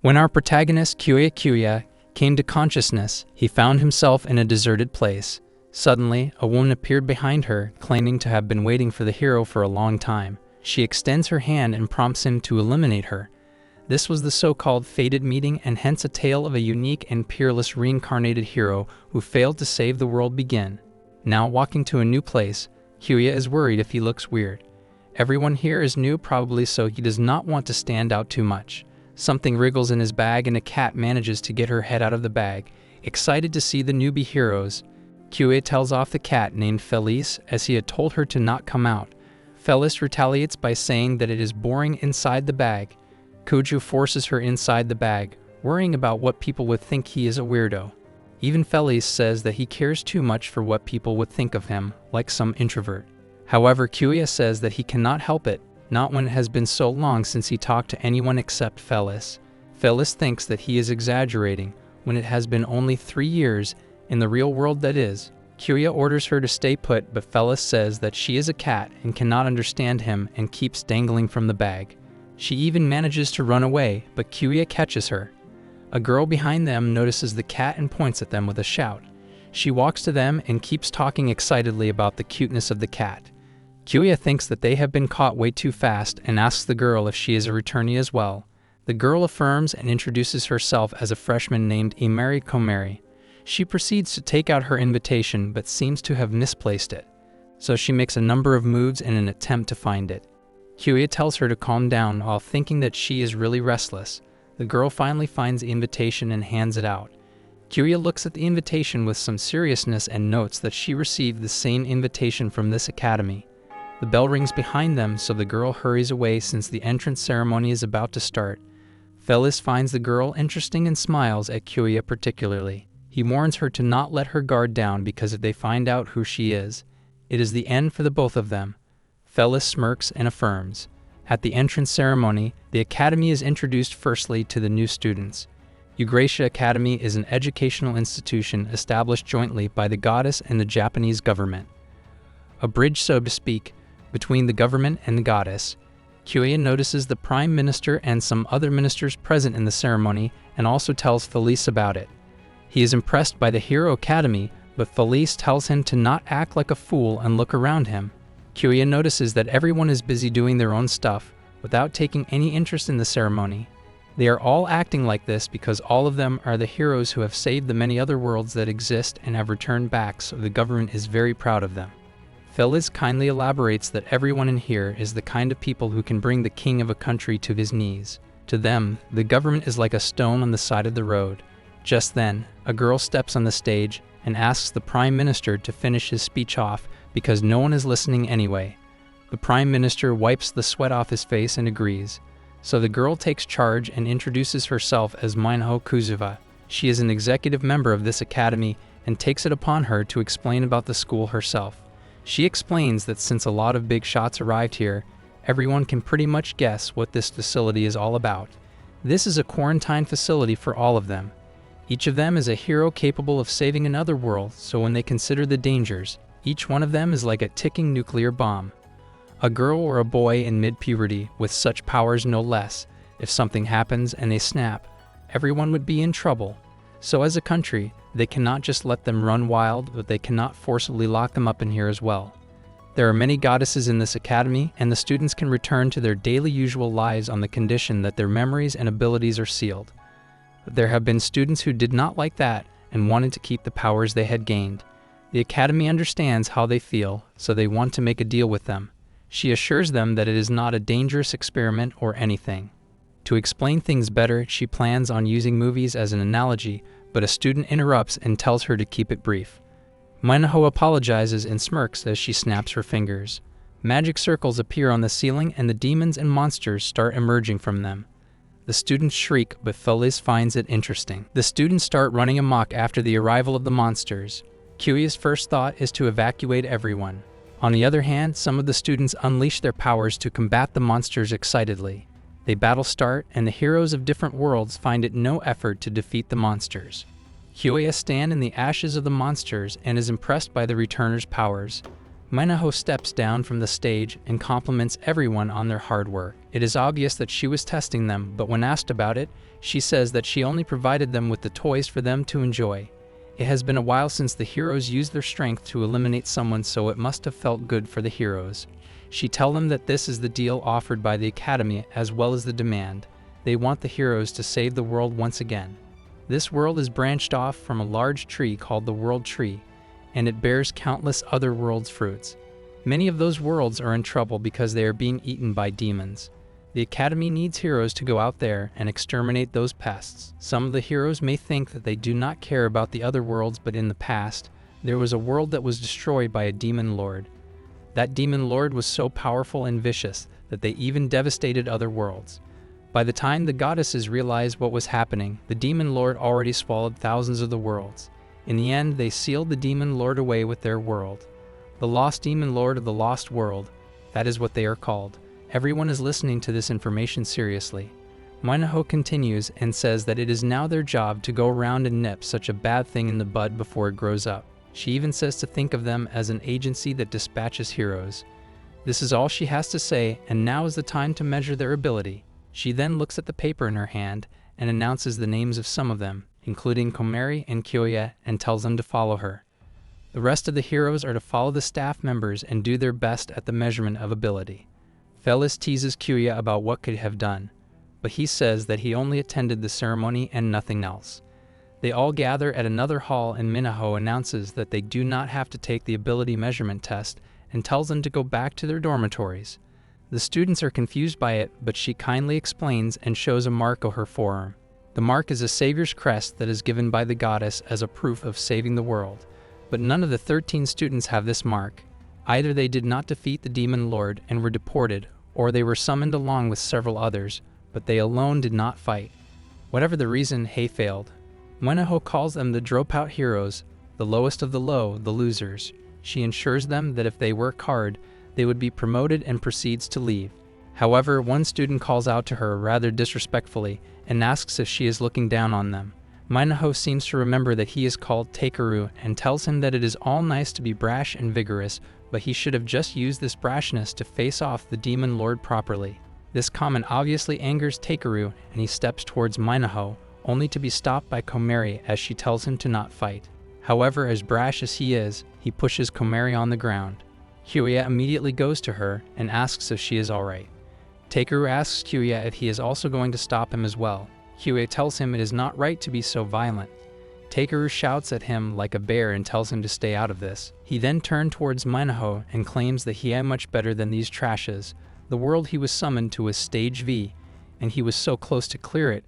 When our protagonist Kyouya came to consciousness, he found himself in a deserted place. Suddenly, a woman appeared behind her, claiming to have been waiting for the hero for a long time. She extends her hand and prompts him to eliminate her. This was the so-called fated meeting, and hence a tale of a unique and peerless reincarnated hero who failed to save the world begin. Now walking to a new place, Kyouya is worried if he looks weird. Everyone here is new, probably, so he does not want to stand out too much. Something wriggles in his bag and a cat manages to get her head out of the bag. Excited to see the newbie heroes, Kyouya tells off the cat named Felis, as he had told her to not come out. Felis retaliates by saying that it is boring inside the bag. Kyouya forces her inside the bag, worrying about what people would think he is a weirdo. Even Felis says that he cares too much for what people would think of him, like some introvert. However, Kyouya says that he cannot help it, not when it has been so long since he talked to anyone except Felis. Felis thinks that he is exaggerating, when it has been only 3 years, in the real world that is. Kyouya orders her to stay put, but Felis says that she is a cat and cannot understand him and keeps dangling from the bag. She even manages to run away, but Kyouya catches her. A girl behind them notices the cat and points at them with a shout. She walks to them and keeps talking excitedly about the cuteness of the cat. Kyouya thinks that they have been caught way too fast and asks the girl if she is a returnee as well. The girl affirms and introduces herself as a freshman named Aniclimax. She proceeds to take out her invitation but seems to have misplaced it, so she makes a number of moves in an attempt to find it. Kyouya tells her to calm down while thinking that she is really restless. The girl finally finds the invitation and hands it out. Kyouya looks at the invitation with some seriousness and notes that she received the same invitation from this academy. The bell rings behind them, so the girl hurries away since the entrance ceremony is about to start. Felis finds the girl interesting and smiles at Kyouya particularly. He warns her to not let her guard down because if they find out who she is, it is the end for the both of them. Felis smirks and affirms. At the entrance ceremony, the academy is introduced firstly to the new students. Eugratia Academy is an educational institution established jointly by the goddess and the Japanese government. A bridge, so to speak, between the government and the goddess. Kyouya notices the prime minister and some other ministers present in the ceremony and also tells Felis about it. He is impressed by the Hero Academy, but Felis tells him to not act like a fool and look around him. Kyouya notices that everyone is busy doing their own stuff without taking any interest in the ceremony. They are all acting like this because all of them are the heroes who have saved the many other worlds that exist and have returned back, so the government is very proud of them. Felis kindly elaborates that everyone in here is the kind of people who can bring the king of a country to his knees. To them, the government is like a stone on the side of the road. Just then, a girl steps on the stage and asks the Prime Minister to finish his speech off because no one is listening anyway. The Prime Minister wipes the sweat off his face and agrees. So the girl takes charge and introduces herself as Manhwa. She is an executive member of this academy and takes it upon her to explain about the school herself. She explains that since a lot of big shots arrived here, everyone can pretty much guess what this facility is all about. This is a quarantine facility for all of them. Each of them is a hero capable of saving another world, so when they consider the dangers, each one of them is like a ticking nuclear bomb. A girl or a boy in mid-puberty with such powers no less, if something happens and they snap, everyone would be in trouble. So as a country, they cannot just let them run wild, but they cannot forcibly lock them up in here as well. There are many goddesses in this academy, and the students can return to their daily usual lives on the condition that their memories and abilities are sealed. But there have been students who did not like that and wanted to keep the powers they had gained. The academy understands how they feel, so they want to make a deal with them. She assures them that it is not a dangerous experiment or anything. To explain things better, she plans on using movies as an analogy, but a student interrupts and tells her to keep it brief. Manhua apologizes and smirks as she snaps her fingers. Magic circles appear on the ceiling and the demons and monsters start emerging from them. The students shriek, but Felis finds it interesting. The students start running amok after the arrival of the monsters. Kyouya's first thought is to evacuate everyone. On the other hand, some of the students unleash their powers to combat the monsters excitedly. They battle start, and the heroes of different worlds find it no effort to defeat the monsters. Kyouya stands in the ashes of the monsters and is impressed by the returners' powers. Manhwa steps down from the stage and compliments everyone on their hard work. It is obvious that she was testing them, but when asked about it, she says that she only provided them with the toys for them to enjoy. It has been a while since the heroes used their strength to eliminate someone, so it must have felt good for the heroes. She tells them that this is the deal offered by the Academy as well as the demand. They want the heroes to save the world once again. This world is branched off from a large tree called the World Tree, and it bears countless other worlds' fruits. Many of those worlds are in trouble because they are being eaten by demons. The Academy needs heroes to go out there and exterminate those pests. Some of the heroes may think that they do not care about the other worlds, but in the past, there was a world that was destroyed by a demon lord. That demon lord was so powerful and vicious that they even devastated other worlds. By the time the goddesses realized what was happening, the demon lord already swallowed thousands of the worlds. In the end, they sealed the demon lord away with their world. The lost demon lord of the lost world, that is what they are called. Everyone is listening to this information seriously. Manhwa continues and says that it is now their job to go around and nip such a bad thing in the bud before it grows up. She even says to think of them as an agency that dispatches heroes. This is all she has to say, and now is the time to measure their ability. She then looks at the paper in her hand and announces the names of some of them, including Komeri and Kyouya, and tells them to follow her. The rest of the heroes are to follow the staff members and do their best at the measurement of ability. Felis teases Kyouya about what could have done, but he says that he only attended the ceremony and nothing else. They all gather at another hall, and Manhwa announces that they do not have to take the ability measurement test and tells them to go back to their dormitories. The students are confused by it, but she kindly explains and shows a mark on her forearm. The mark is a savior's crest that is given by the goddess as a proof of saving the world. But none of the 13 students have this mark. Either they did not defeat the demon lord and were deported, or they were summoned along with several others, but they alone did not fight. Whatever the reason, Hei failed. Manhwa calls them the dropout heroes, the lowest of the low, the losers. She assures them that if they work hard, they would be promoted, and proceeds to leave. However, one student calls out to her rather disrespectfully and asks if she is looking down on them. Manhwa seems to remember that he is called Tearu and tells him that it is all nice to be brash and vigorous, but he should have just used this brashness to face off the demon lord properly. This comment obviously angers Tearu, and he steps towards Manhwa, only to be stopped by Komeri as she tells him to not fight. However, as brash as he is, he pushes Komeri on the ground. Kyouya immediately goes to her and asks if she is alright. Tearu asks Kyouya if he is also going to stop him as well. Kyouya tells him it is not right to be so violent. Tearu shouts at him like a bear and tells him to stay out of this. He then turned towards Manhwa and claims that he am much better than these trashes. The world he was summoned to was Stage V, and he was so close to clear it,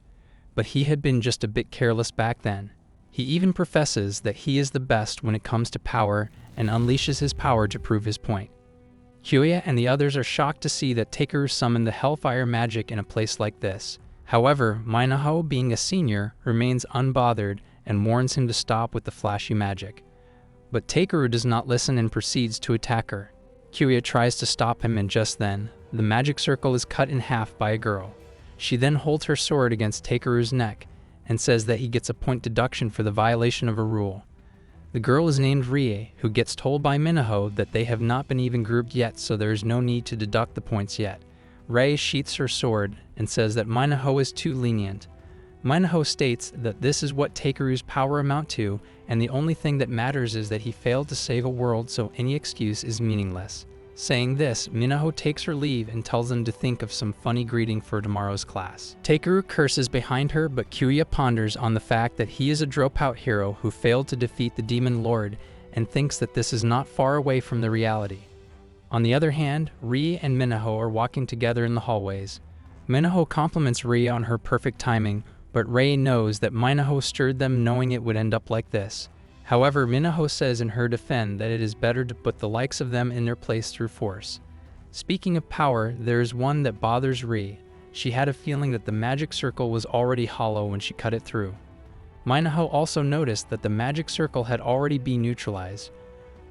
but he had been just a bit careless back then. He even professes that he is the best when it comes to power and unleashes his power to prove his point. Kyouya and the others are shocked to see that Tearu summoned the Hellfire magic in a place like this. However, Manhwa, being a senior, remains unbothered and warns him to stop with the flashy magic. But Tearu does not listen and proceeds to attack her. Kyouya tries to stop him, and just then, the magic circle is cut in half by a girl. She then holds her sword against Tearu's neck and says that he gets a point deduction for the violation of a rule. The girl is named Rie, who gets told by Manhwa that they have not been even grouped yet, so there is no need to deduct the points yet. Rie sheaths her sword and says that Manhwa is too lenient. Manhwa states that this is what Tearu's power amount to, and the only thing that matters is that he failed to save a world, so any excuse is meaningless. Saying this, Manhwa takes her leave and tells them to think of some funny greeting for tomorrow's class. Tearu curses behind her, but Kyouya ponders on the fact that he is a dropout hero who failed to defeat the demon lord and thinks that this is not far away from the reality. On the other hand, Rie and Manhwa are walking together in the hallways. Manhwa compliments Rie on her perfect timing, but Rie knows that Manhwa stirred them knowing it would end up like this. However, Manhwa says in her defense that it is better to put the likes of them in their place through force. Speaking of power, there is one that bothers Rie. She had a feeling that the magic circle was already hollow when she cut it through. Manhwa also noticed that the magic circle had already been neutralized.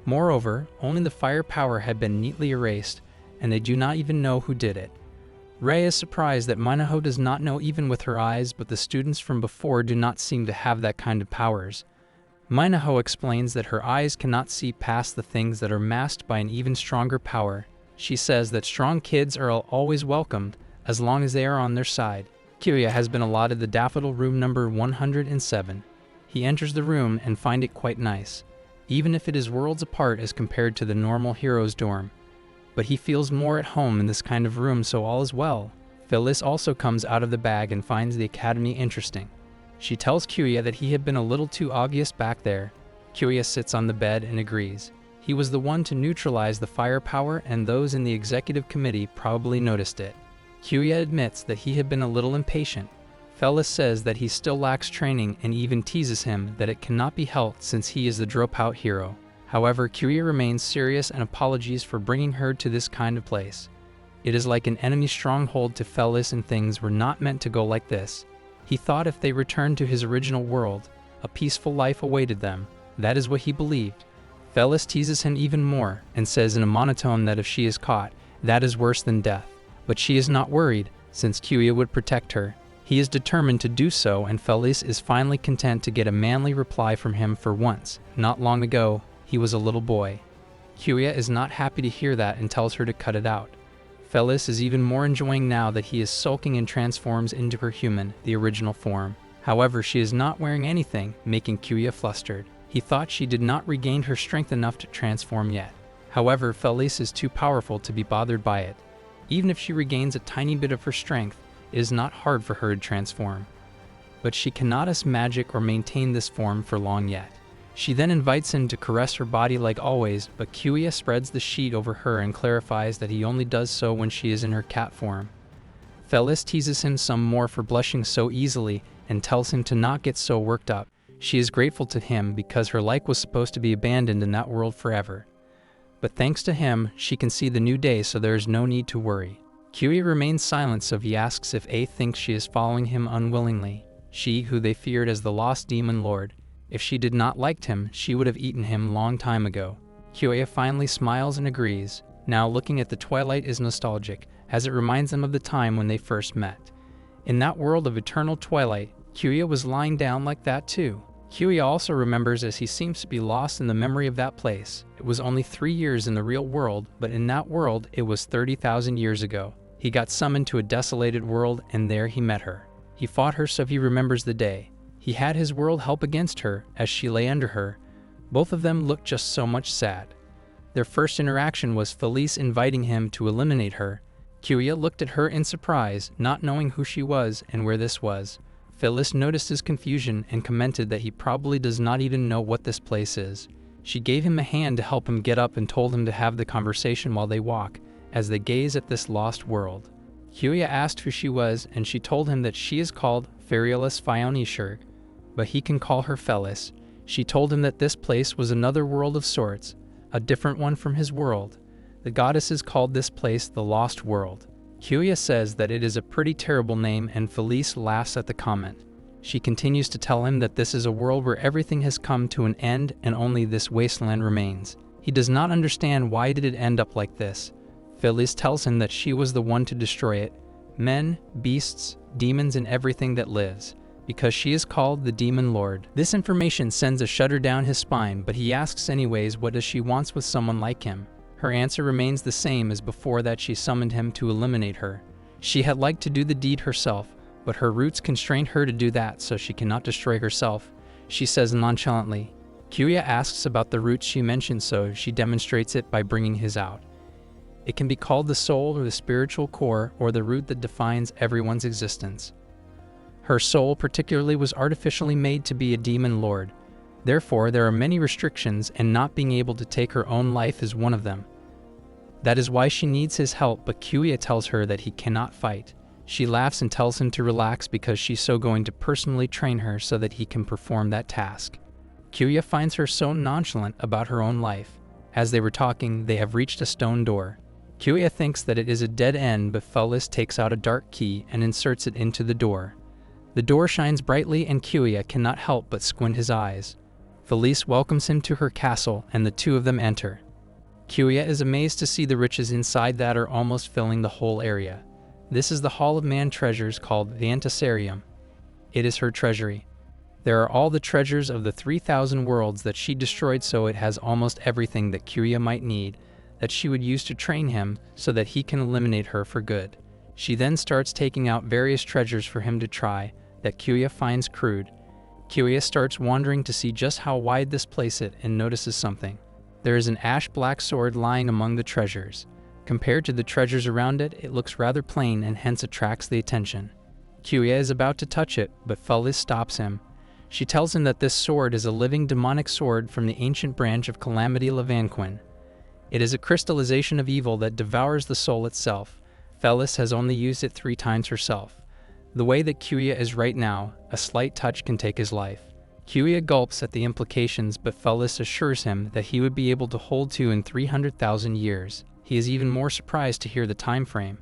Moreover, only the fire power had been neatly erased, and they do not even know who did it. Rie is surprised that Manhwa does not know even with her eyes, but the students from before do not seem to have that kind of powers. Manhwa explains that her eyes cannot see past the things that are masked by an even stronger power. She says that strong kids are always welcomed as long as they are on their side. Kyouya has been allotted the daffodil room number 107. He enters the room and finds it quite nice, even if it is worlds apart as compared to the normal hero's dorm. But he feels more at home in this kind of room, so all is well. Felis also comes out of the bag and finds the academy interesting. She tells Kyouya that he had been a little too obvious back there. Kyouya sits on the bed and agrees. He was the one to neutralize the firepower, and those in the executive committee probably noticed it. Kyouya admits that he had been a little impatient. Felis says that he still lacks training and even teases him that it cannot be helped since he is the dropout hero. However, Kyouya remains serious and apologies for bringing her to this kind of place. It is like an enemy stronghold to Felis, and things were not meant to go like this. He thought if they returned to his original world, a peaceful life awaited them. That is what he believed. Felis teases him even more and says in a monotone that if she is caught, that is worse than death. But she is not worried, since Kyouya would protect her. He is determined to do so, and Felis is finally content to get a manly reply from him for once. Not long ago, he was a little boy. Kyouya is not happy to hear that and tells her to cut it out. Felis is even more enjoying now that he is sulking and transforms into her human, the original form. However, she is not wearing anything, making Kyouya flustered. He thought she did not regain her strength enough to transform yet. However, Felis is too powerful to be bothered by it. Even if she regains a tiny bit of her strength, it is not hard for her to transform. But she cannot use magic or maintain this form for long yet. She then invites him to caress her body like always, but Kyouya spreads the sheet over her and clarifies that he only does so when she is in her cat form. Felis teases him some more for blushing so easily and tells him to not get so worked up. She is grateful to him because her like was supposed to be abandoned in that world forever. But thanks to him, she can see the new day, so there is no need to worry. Kyouya remains silent, so he asks if A thinks she is following him unwillingly. She, who they feared as the lost demon lord. If she did not like him, she would have eaten him long time ago. Kyouya finally smiles and agrees. Now looking at the twilight is nostalgic, as it reminds them of the time when they first met. In that world of eternal twilight, Kyouya was lying down like that too. Kyouya also remembers as he seems to be lost in the memory of that place. It was only 3 years in the real world, but in that world it was 30,000 years ago. He got summoned to a desolated world, and there he met her. He fought her, so he remembers the day. He had his world help against her as she lay under her. Both of them looked just so much sad. Their first interaction was Felis inviting him to eliminate her. Kyouya looked at her in surprise, not knowing who she was and where this was. Felis noticed his confusion and commented that he probably does not even know what this place is. She gave him a hand to help him get up and told him to have the conversation while they walk, as they gaze at this lost world. Kyouya asked who she was, and she told him that she is called Felis Fionishurg, but he can call her Felis. She told him that this place was another world of sorts, a different one from his world. The goddesses called this place the Lost World. Kyouya says that it is a pretty terrible name, and Felis laughs at the comment. She continues to tell him that this is a world where everything has come to an end and only this wasteland remains. He does not understand why did it end up like this. Felis tells him that she was the one to destroy it. Men, beasts, demons, and everything that lives, because she is called the Demon Lord. This information sends a shudder down his spine, but he asks anyways what does she wants with someone like him. Her answer remains the same as before, that she summoned him to eliminate her. She had liked to do the deed herself, but her roots constrained her to do that, so she cannot destroy herself. She says nonchalantly. Kyouya asks about the roots she mentioned, so she demonstrates it by bringing his out. It can be called the soul or the spiritual core, or the root that defines everyone's existence. Her soul particularly was artificially made to be a demon lord. Therefore, there are many restrictions, and not being able to take her own life is one of them. That is why she needs his help, but Kyouya tells her that he cannot fight. She laughs and tells him to relax because she's so going to personally train her so that he can perform that task. Kyouya finds her so nonchalant about her own life. As they were talking, they have reached a stone door. Kyouya thinks that it is a dead end, but Felis takes out a dark key and inserts it into the door. The door shines brightly, and Kyouya cannot help but squint his eyes. Felis welcomes him to her castle, and the two of them enter. Kyouya is amazed to see the riches inside that are almost filling the whole area. This is the Hall of Man treasures called the Antisarium. It is her treasury. There are all the treasures of the 3,000 worlds that she destroyed, so it has almost everything that Kyouya might need, that she would use to train him so that he can eliminate her for good. She then starts taking out various treasures for him to try that Kyouya finds crude. Kyouya starts wandering to see just how wide this place is and notices something. There is an ash-black sword lying among the treasures. Compared to the treasures around it, it looks rather plain and hence attracts the attention. Kyouya is about to touch it, but Felis stops him. She tells him that this sword is a living demonic sword from the ancient branch of Calamity Levanquin. It is a crystallization of evil that devours the soul itself. Felis has only used it 3 times herself. The way that Kyouya is right now, a slight touch can take his life. Kyouya gulps at the implications, but Felis assures him that he would be able to hold to in 300,000 years. He is even more surprised to hear the time frame.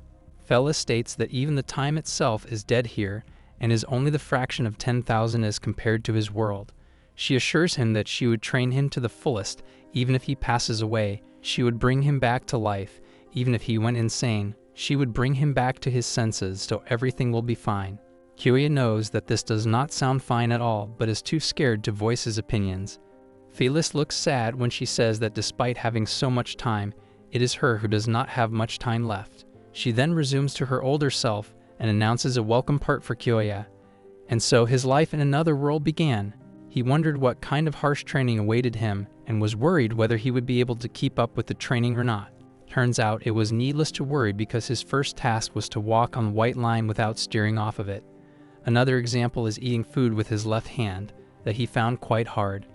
Felis states that even the time itself is dead here, and is only the fraction of 10,000 as compared to his world. She assures him that she would train him to the fullest. Even if he passes away, she would bring him back to life. Even if he went insane, she would bring him back to his senses, so everything will be fine. Kyouya knows that this does not sound fine at all, but is too scared to voice his opinions. Felis looks sad when she says that despite having so much time, it is her who does not have much time left. She then resumes to her older self and announces a welcome part for Kyouya. And so his life in another world began. He wondered what kind of harsh training awaited him and was worried whether he would be able to keep up with the training or not. Turns out it was needless to worry because his first task was to walk on the white line without steering off of it. Another example is eating food with his left hand, that he found quite hard,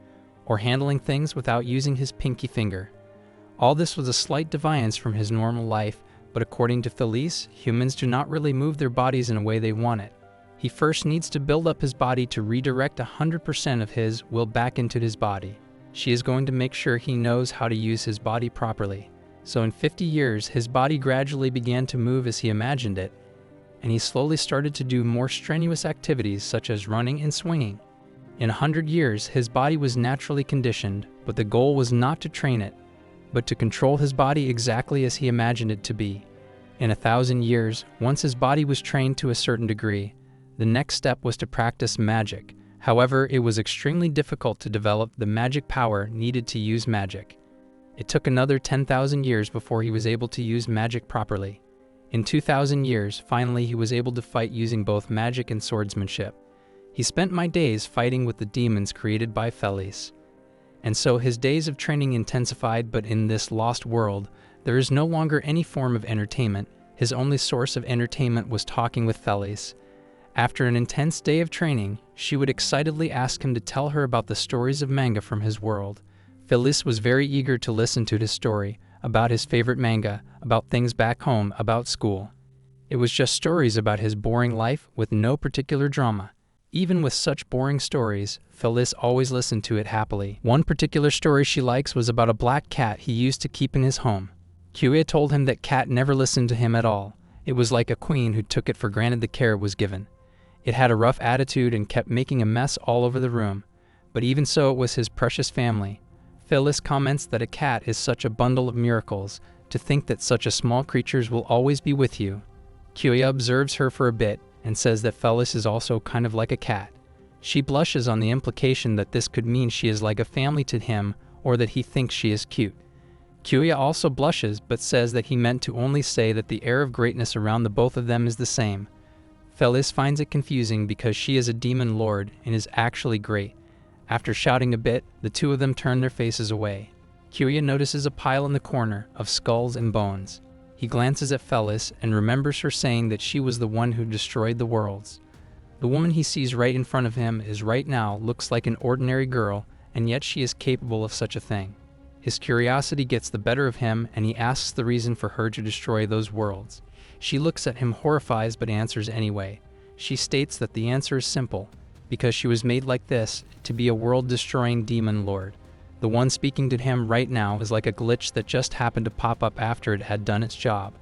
or handling things without using his pinky finger. All this was a slight deviance from his normal life, but according to Felis, humans do not really move their bodies in a way they want it. He first needs to build up his body to redirect 100% of his will back into his body. She is going to make sure he knows how to use his body properly. So in 50 years, his body gradually began to move as he imagined it, and he slowly started to do more strenuous activities such as running and swinging. In 100 years, his body was naturally conditioned, but the goal was not to train it, but to control his body exactly as he imagined it to be. In 1,000 years, once his body was trained to a certain degree, the next step was to practice magic. However, it was extremely difficult to develop the magic power needed to use magic. It took another 10,000 years before he was able to use magic properly. In 2,000 years, finally he was able to fight using both magic and swordsmanship. He spent my days fighting with the demons created by Felis. And so his days of training intensified, but in this lost world, there is no longer any form of entertainment. His only source of entertainment was talking with Felis. After an intense day of training, she would excitedly ask him to tell her about the stories of manga from his world. Felis was very eager to listen to his story, about his favorite manga, about things back home, about school. It was just stories about his boring life with no particular drama. Even with such boring stories, Felis always listened to it happily. One particular story she likes was about a black cat he used to keep in his home. Kyouya told him that cat never listened to him at all. It was like a queen who took it for granted the care it was given. It had a rough attitude and kept making a mess all over the room. But even so, it was his precious family. Felis comments that a cat is such a bundle of miracles, to think that such a small creatures will always be with you. Kyouya observes her for a bit and says that Felis is also kind of like a cat. She blushes on the implication that this could mean she is like a family to him or that he thinks she is cute. Kyouya also blushes but says that he meant to only say that the air of greatness around the both of them is the same. Felis finds it confusing because she is a demon lord and is actually great. After shouting a bit, the two of them turn their faces away. Kyouya notices a pile in the corner of skulls and bones. He glances at Felis and remembers her saying that she was the one who destroyed the worlds. The woman he sees right in front of him is right now looks like an ordinary girl, and yet she is capable of such a thing. His curiosity gets the better of him and he asks the reason for her to destroy those worlds. She looks at him horrified but answers anyway. She states that the answer is simple, because she was made like this to be a world-destroying demon lord. The one speaking to him right now is like a glitch that just happened to pop up after it had done its job.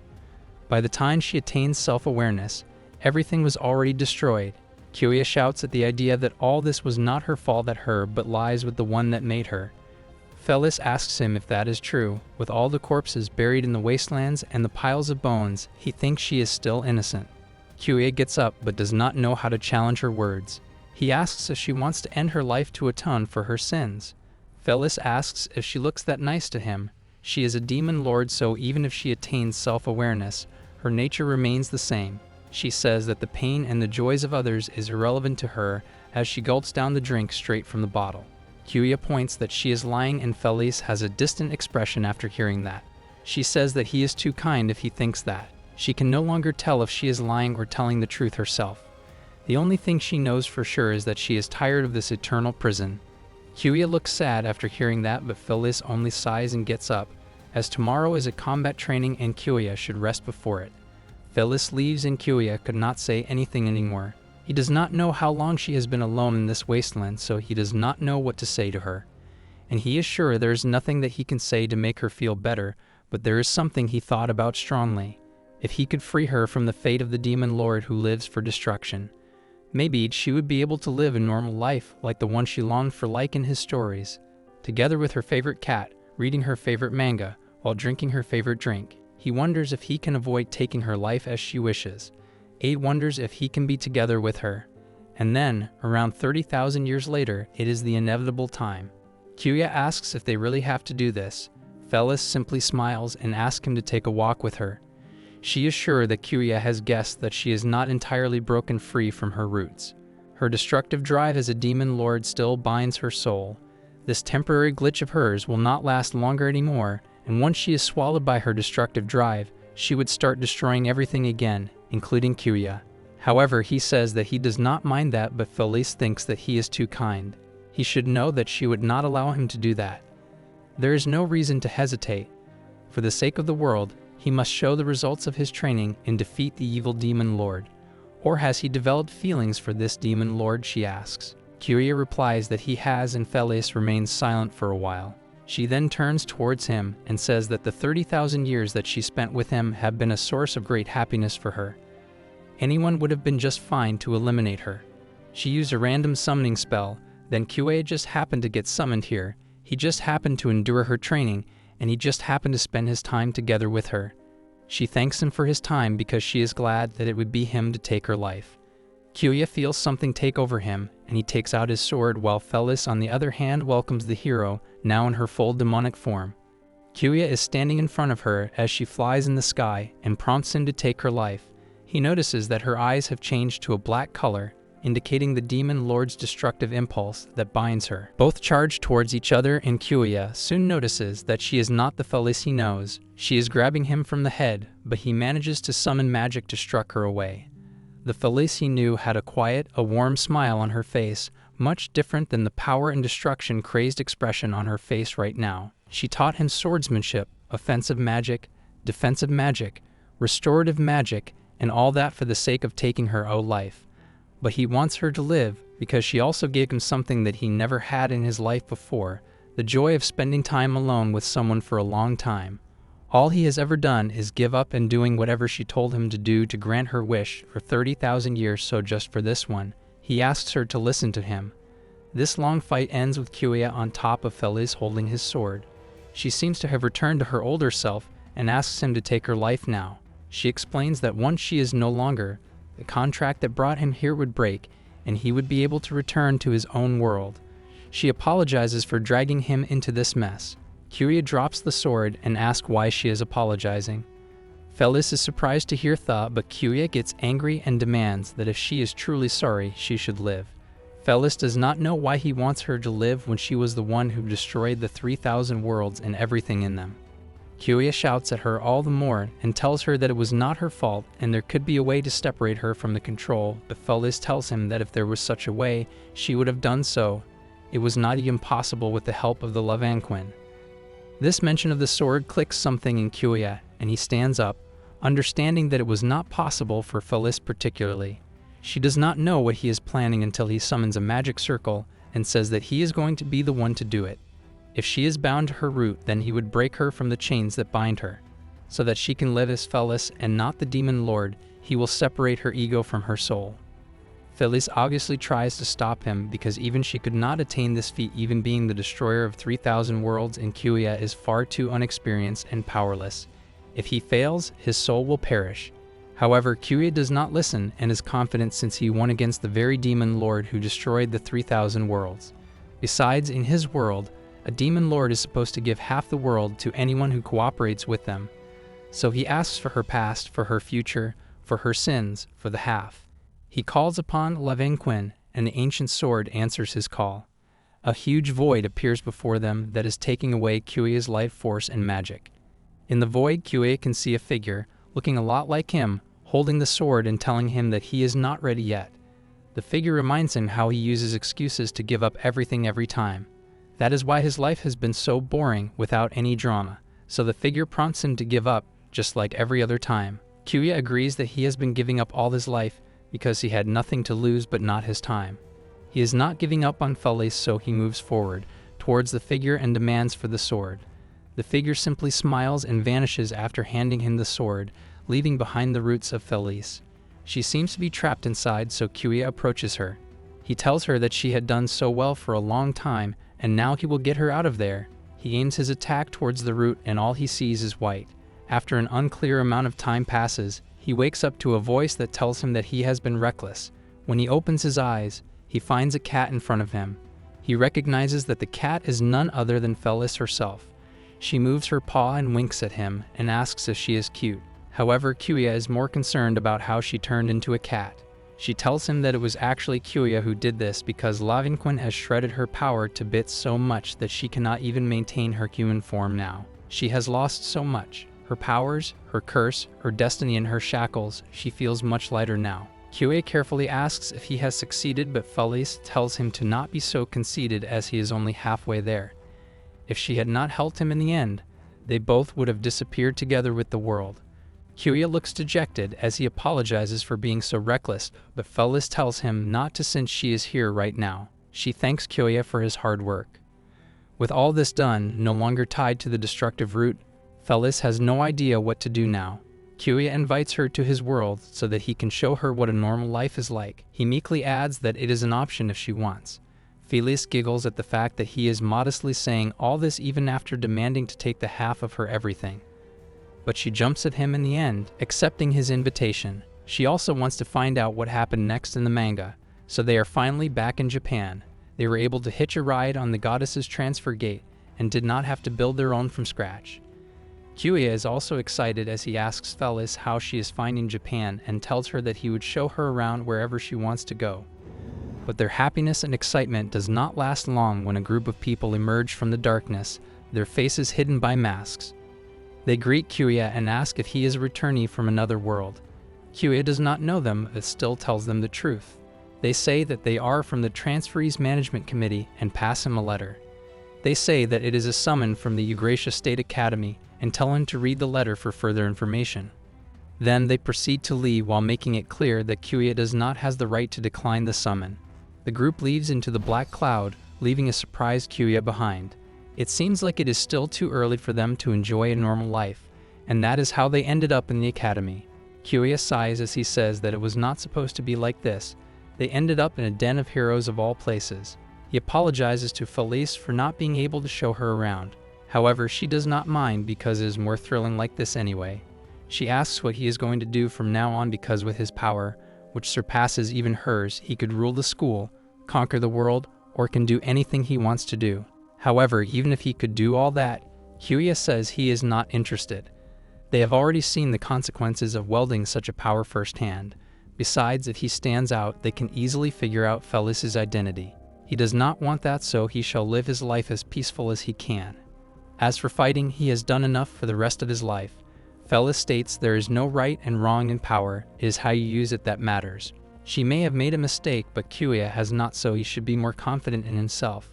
By the time she attains self-awareness, everything was already destroyed. Kyouya shouts at the idea that all this was not her fault at her but lies with the one that made her. Felis asks him if that is true. With all the corpses buried in the wastelands and the piles of bones, he thinks she is still innocent. Kyouya gets up but does not know how to challenge her words. He asks if she wants to end her life to atone for her sins. Felis asks if she looks that nice to him. She is a demon lord, so even if she attains self-awareness, her nature remains the same. She says that the pain and the joys of others is irrelevant to her as she gulps down the drink straight from the bottle. Kyouya points that she is lying, and Felis has a distant expression after hearing that. She says that he is too kind if he thinks that. She can no longer tell if she is lying or telling the truth herself. The only thing she knows for sure is that she is tired of this eternal prison. Kyouya looks sad after hearing that, but Felis only sighs and gets up, as tomorrow is a combat training and Kyouya should rest before it. Felis leaves and Kyouya could not say anything anymore. He does not know how long she has been alone in this wasteland, so he does not know what to say to her. And he is sure there is nothing that he can say to make her feel better, but there is something he thought about strongly. If he could free her from the fate of the demon lord who lives for destruction, maybe she would be able to live a normal life like the one she longed for, like in his stories, together with her favorite cat, reading her favorite manga, while drinking her favorite drink. He wonders if he can avoid taking her life as she wishes. Aid wonders if he can be together with her. And then, around 30,000 years later, it is the inevitable time. Kyouya asks if they really have to do this. Felis simply smiles and asks him to take a walk with her. She is sure that Kyouya has guessed that she is not entirely broken free from her roots. Her destructive drive as a demon lord still binds her soul. This temporary glitch of hers will not last longer anymore, and once she is swallowed by her destructive drive, she would start destroying everything again, including Kyouya. However, he says that he does not mind that, but Felis thinks that he is too kind. He should know that she would not allow him to do that. There is no reason to hesitate. For the sake of the world, he must show the results of his training and defeat the evil demon lord. Or has he developed feelings for this demon lord, she asks. Kyouya replies that he has, and Felis remains silent for a while. She then turns towards him and says that the 30,000 years that she spent with him have been a source of great happiness for her. Anyone would have been just fine to eliminate her. She used a random summoning spell, then Kyouya just happened to get summoned here. He just happened to endure her training, and he just happened to spend his time together with her. She thanks him for his time because she is glad that it would be him to take her life. Kyouya feels something take over him, and he takes out his sword, while Felis on the other hand welcomes the hero, now in her full demonic form. Kyouya is standing in front of her as she flies in the sky and prompts him to take her life. He notices that her eyes have changed to a black color, indicating the demon lord's destructive impulse that binds her. Both charge towards each other, and Kyouya soon notices that she is not the Felis he knows. She is grabbing him from the head, but he manages to summon magic to struck her away. The Felis he knew had a quiet, a warm smile on her face, much different than the power and destruction crazed expression on her face right now. She taught him swordsmanship, offensive magic, defensive magic, restorative magic, and all that for the sake of taking her own life. But he wants her to live because she also gave him something that he never had in his life before, the joy of spending time alone with someone for a long time. All he has ever done is give up and doing whatever she told him to do to grant her wish for 30,000 years, so just for this one, he asks her to listen to him. This long fight ends with Kyouya on top of Felis holding his sword. She seems to have returned to her older self and asks him to take her life now. She explains that once she is no longer, the contract that brought him here would break, and he would be able to return to his own world. She apologizes for dragging him into this mess. Kyouya drops the sword and asks why she is apologizing. Felis is surprised to hear that, but Kyouya gets angry and demands that if she is truly sorry, she should live. Felis does not know why he wants her to live when she was the one who destroyed the 3,000 worlds and everything in them. Kyouya shouts at her all the more and tells her that it was not her fault and there could be a way to separate her from the control, but Felis tells him that if there was such a way, she would have done so. It was not even possible with the help of the Lavanquin. This mention of the sword clicks something in Kyouya, and he stands up, understanding that it was not possible for Felis particularly. She does not know what he is planning until he summons a magic circle and says that he is going to be the one to do it. If she is bound to her root, then he would break her from the chains that bind her. So that she can live as Felis and not the demon lord, he will separate her ego from her soul. Felis obviously tries to stop him because even she could not attain this feat, even being the destroyer of 3,000 worlds, and Kyouya is far too unexperienced and powerless. If he fails, his soul will perish. However, Kyouya does not listen and is confident since he won against the very demon lord who destroyed the 3,000 worlds. Besides, in his world, a demon lord is supposed to give half the world to anyone who cooperates with them. So he asks for her past, for her future, for her sins, for the half. He calls upon Lavenquin, and the ancient sword answers his call. A huge void appears before them that is taking away Kyouya's life force and magic. In the void, Kyouya can see a figure, looking a lot like him, holding the sword and telling him that he is not ready yet. The figure reminds him how he uses excuses to give up everything every time. That is why his life has been so boring without any drama, so the figure prompts him to give up, just like every other time. Kyouya agrees that he has been giving up all his life because he had nothing to lose but not his time. He is not giving up on Felis, so he moves forward towards the figure and demands for the sword. The figure simply smiles and vanishes after handing him the sword, leaving behind the roots of Felis. She seems to be trapped inside, so Kyouya approaches her. He tells her that she had done so well for a long time, and now he will get her out of there. He aims his attack towards the root, and all he sees is white. After an unclear amount of time passes, he wakes up to a voice that tells him that he has been reckless. When he opens his eyes, he finds a cat in front of him. He recognizes that the cat is none other than Felis herself. She moves her paw and winks at him and asks if she is cute. However, Kyouya is more concerned about how she turned into a cat. She tells him that it was actually Kyouya who did this because Lavenquin has shredded her power to bits so much that she cannot even maintain her human form now. She has lost so much. Her powers, her curse, her destiny and her shackles, she feels much lighter now. Kyouya carefully asks if he has succeeded, but Felis tells him to not be so conceited as he is only halfway there. If she had not helped him in the end, they both would have disappeared together with the world. Kyouya looks dejected as he apologizes for being so reckless, but Felis tells him not to since she is here right now. She thanks Kyouya for his hard work. With all this done, no longer tied to the destructive root, Felis has no idea what to do now. Kyouya invites her to his world so that he can show her what a normal life is like. He meekly adds that it is an option if she wants. Felis giggles at the fact that he is modestly saying all this even after demanding to take the half of her everything. But she jumps at him in the end, accepting his invitation. She also wants to find out what happened next in the manga, so they are finally back in Japan. They were able to hitch a ride on the goddess's transfer gate and did not have to build their own from scratch. Kyouya is also excited as he asks Felis how she is finding Japan and tells her that he would show her around wherever she wants to go. But their happiness and excitement does not last long when a group of people emerge from the darkness, their faces hidden by masks. They greet Kyouya and ask if he is a returnee from another world. Kyouya does not know them, but still tells them the truth. They say that they are from the Transferees Management Committee and pass him a letter. They say that it is a summon from the Eurasia State Academy and tell him to read the letter for further information. Then they proceed to leave while making it clear that Kyouya does not have the right to decline the summon. The group leaves into the black cloud, leaving a surprised Kyouya behind. It seems like it is still too early for them to enjoy a normal life, and that is how they ended up in the academy. Kyouya sighs as he says that it was not supposed to be like this. They ended up in a den of heroes of all places. He apologizes to Felis for not being able to show her around. However, she does not mind because it is more thrilling like this anyway. She asks what he is going to do from now on because with his power, which surpasses even hers, he could rule the school, conquer the world, or can do anything he wants to do. However, even if he could do all that, Kyouya says he is not interested. They have already seen the consequences of wielding such a power firsthand. Besides, if he stands out, they can easily figure out Felis' identity. He does not want that, so he shall live his life as peaceful as he can. As for fighting, he has done enough for the rest of his life. Felis states there is no right and wrong in power, it is how you use it that matters. She may have made a mistake, but Kyouya has not, so he should be more confident in himself.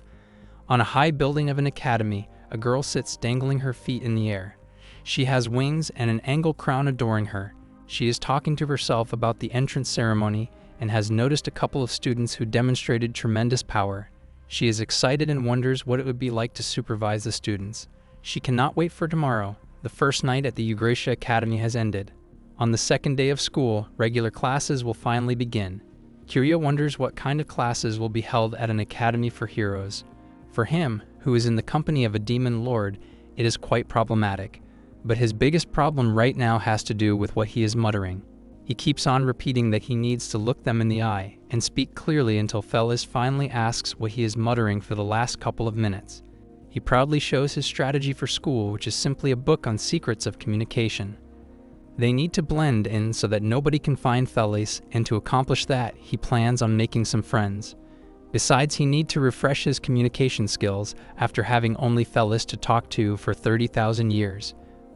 On a high building of an academy, a girl sits dangling her feet in the air. She has wings and an angled crown adoring her. She is talking to herself about the entrance ceremony and has noticed a couple of students who demonstrated tremendous power. She is excited and wonders what it would be like to supervise the students. She cannot wait for tomorrow. The first night at the Eurasia Academy has ended. On the second day of school, regular classes will finally begin. Kyouya wonders what kind of classes will be held at an academy for heroes. For him, who is in the company of a demon lord, it is quite problematic. But his biggest problem right now has to do with what he is muttering. He keeps on repeating that he needs to look them in the eye and speak clearly until Felis finally asks what he is muttering for the last couple of minutes. He proudly shows his strategy for school, which is simply a book on secrets of communication. They need to blend in so that nobody can find Felis, and to accomplish that, he plans on making some friends. Besides, he needs to refresh his communication skills after having only Felis to talk to for 30,000 years.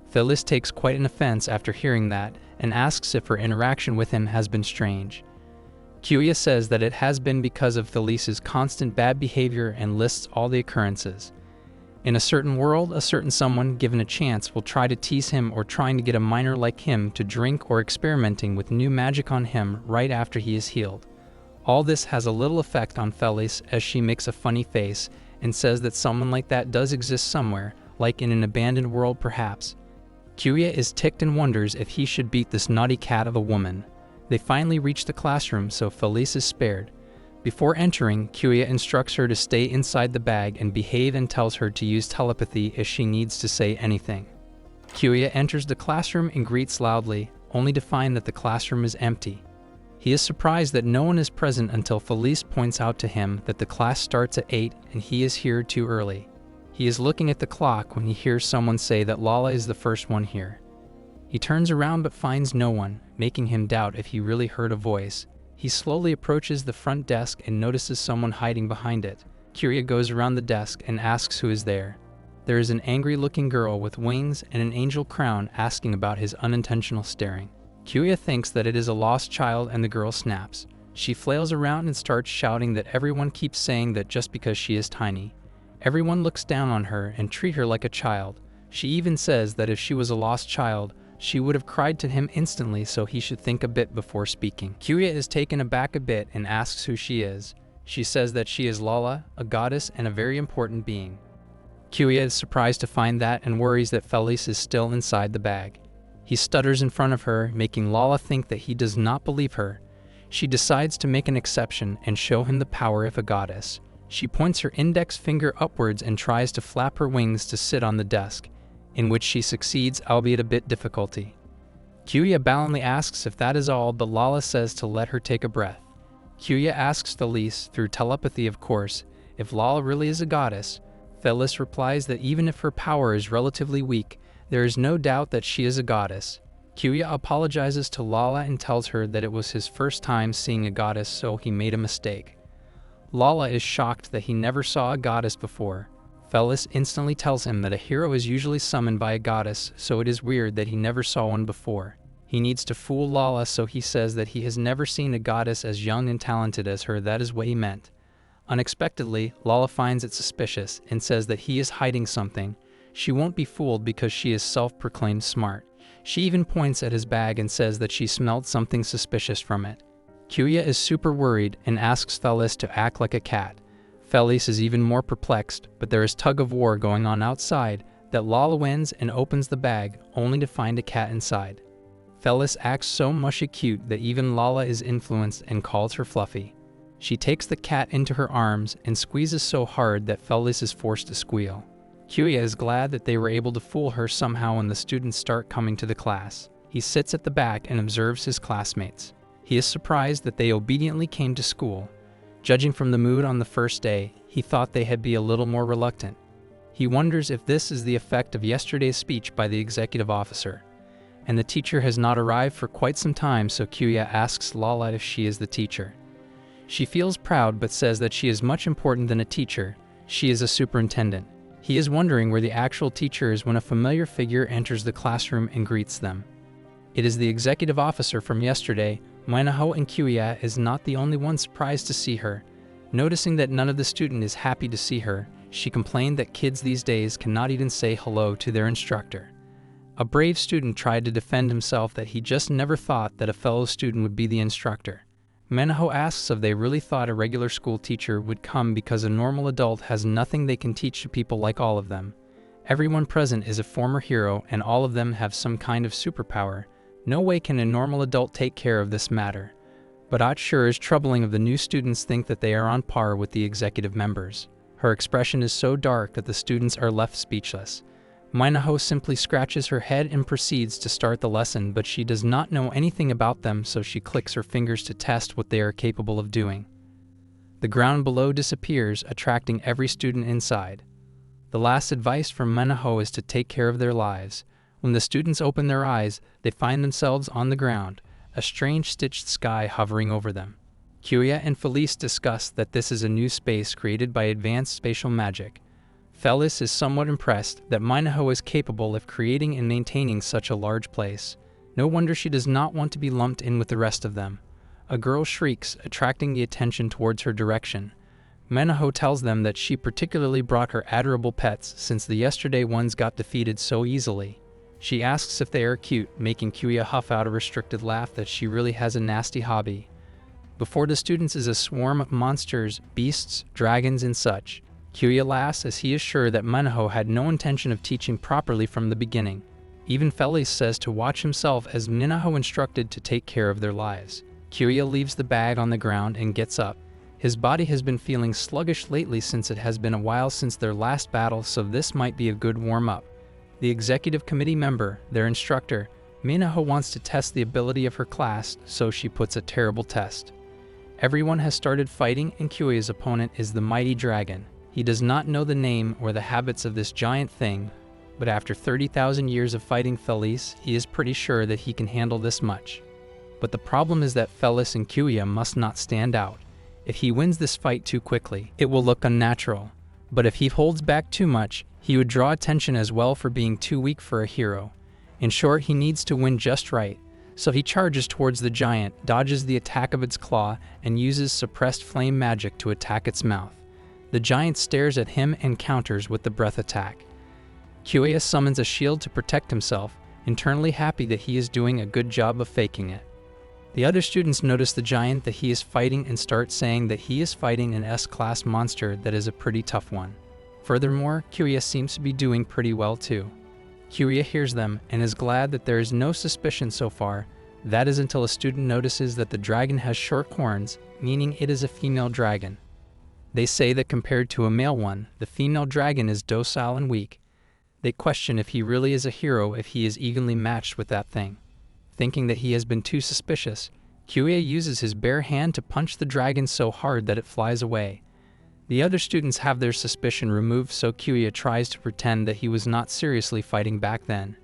Felis takes quite an offense after hearing that and asks if her interaction with him has been strange. Kyouya says that it has been because of Felis's constant bad behavior and lists all the occurrences. In a certain world, a certain someone, given a chance, will try to tease him or trying to get a minor like him to drink or experimenting with new magic on him right after he is healed. All this has a little effect on Felis as she makes a funny face and says that someone like that does exist somewhere, like in an abandoned world perhaps. Kyouya is ticked and wonders if he should beat this naughty cat of a woman. They finally reach the classroom, so Felis is spared. Before entering, Kyouya instructs her to stay inside the bag and behave and tells her to use telepathy if she needs to say anything. Kyouya enters the classroom and greets loudly, only to find that the classroom is empty. He is surprised that no one is present until Felis points out to him that the class starts at 8 and he is here too early. He is looking at the clock when he hears someone say that Lala is the first one here. He turns around but finds no one, making him doubt if he really heard a voice. He slowly approaches the front desk and notices someone hiding behind it. Kyouya goes around the desk and asks who is there. There is an angry-looking girl with wings and an angel crown asking about his unintentional staring. Kyouya thinks that it is a lost child and the girl snaps. She flails around and starts shouting that everyone keeps saying that just because she is tiny. Everyone looks down on her and treat her like a child. She even says that if she was a lost child, she would have cried to him instantly, so he should think a bit before speaking. Kyouya is taken aback a bit and asks who she is. She says that she is Lala, a goddess and a very important being. Kyouya is surprised to find that and worries that Felis is still inside the bag. He stutters in front of her, making Lala think that he does not believe her. She decides to make an exception and show him the power of a goddess. She points her index finger upwards and tries to flap her wings to sit on the desk, in which she succeeds, albeit a bit difficulty. Kyouya blandly asks if that is all, but Lala says to let her take a breath. Kyouya asks Felis, through telepathy of course, if Lala really is a goddess. Felis replies that even if her power is relatively weak, there is no doubt that she is a goddess. Kyouya apologizes to Lala and tells her that it was his first time seeing a goddess, so he made a mistake. Lala is shocked that he never saw a goddess before. Felis instantly tells him that a hero is usually summoned by a goddess, so it is weird that he never saw one before. He needs to fool Lala, so he says that he has never seen a goddess as young and talented as her. That is what he meant. Unexpectedly, Lala finds it suspicious and says that he is hiding something. She won't be fooled because she is self-proclaimed smart. She even points at his bag and says that she smelled something suspicious from it. Kyouya is super worried and asks Felis to act like a cat. Felis is even more perplexed, but there is tug-of-war going on outside that Lala wins and opens the bag, only to find a cat inside. Felis acts so mushy cute that even Lala is influenced and calls her Fluffy. She takes the cat into her arms and squeezes so hard that Felis is forced to squeal. Kyouya is glad that they were able to fool her somehow when the students start coming to the class. He sits at the back and observes his classmates. He is surprised that they obediently came to school. Judging from the mood on the first day, he thought they had be a little more reluctant. He wonders if this is the effect of yesterday's speech by the executive officer. And the teacher has not arrived for quite some time, so Kyouya asks Lala if she is the teacher. She feels proud but says that she is much important than a teacher. She is a superintendent. He is wondering where the actual teacher is when a familiar figure enters the classroom and greets them. It is the executive officer from yesterday. Manhwa, and Kyouya is not the only one surprised to see her. Noticing that none of the student is happy to see her, she complained that kids these days cannot even say hello to their instructor. A brave student tried to defend himself that he just never thought that a fellow student would be the instructor. Manhwa asks if they really thought a regular school teacher would come because a normal adult has nothing they can teach to people like all of them. Everyone present is a former hero and all of them have some kind of superpower. No way can a normal adult take care of this matter. But it sure is troubling if the new students think that they are on par with the executive members. Her expression is so dark that the students are left speechless. Manhwa simply scratches her head and proceeds to start the lesson, but she does not know anything about them, so she clicks her fingers to test what they are capable of doing. The ground below disappears, attracting every student inside. The last advice from Manhwa is to take care of their lives. When the students open their eyes, they find themselves on the ground, a strange stitched sky hovering over them. Kyouya and Felis discuss that this is a new space created by advanced spatial magic. Felis is somewhat impressed that Manhwa is capable of creating and maintaining such a large place. No wonder she does not want to be lumped in with the rest of them. A girl shrieks, attracting the attention towards her direction. Manhwa tells them that she particularly brought her adorable pets since the yesterday ones got defeated so easily. She asks if they are cute, making Kyouya huff out a restricted laugh that she really has a nasty hobby. Before the students is a swarm of monsters, beasts, dragons, and such. Kyouya laughs as he is sure that Manhwa had no intention of teaching properly from the beginning. Even Felis says to watch himself as Manhwa instructed to take care of their lives. Kyouya leaves the bag on the ground and gets up. His body has been feeling sluggish lately since it has been a while since their last battle, so this might be a good warm-up. The executive committee member, their instructor, Manhwa wants to test the ability of her class, so she puts a terrible test. Everyone has started fighting, and Kyouya's opponent is the mighty dragon. He does not know the name or the habits of this giant thing, but after 30,000 years of fighting Felis, he is pretty sure that he can handle this much. But the problem is that Felis and Kyouya must not stand out. If he wins this fight too quickly, it will look unnatural. But if he holds back too much, he would draw attention as well for being too weak for a hero. In short, he needs to win just right. So he charges towards the giant, dodges the attack of its claw, and uses suppressed flame magic to attack its mouth. The giant stares at him and counters with the breath attack. Kyouya summons a shield to protect himself, internally happy that he is doing a good job of faking it. The other students notice the giant that he is fighting and start saying that he is fighting an S-class monster that is a pretty tough one. Furthermore, Kyouya seems to be doing pretty well too. Kyouya hears them and is glad that there is no suspicion so far. That is until a student notices that the dragon has short horns, meaning it is a female dragon. They say that compared to a male one, the female dragon is docile and weak. They question if he really is a hero if he is evenly matched with that thing. Thinking that he has been too suspicious, Kyouya uses his bare hand to punch the dragon so hard that it flies away. The other students have their suspicion removed, so Kyouya tries to pretend that he was not seriously fighting back then.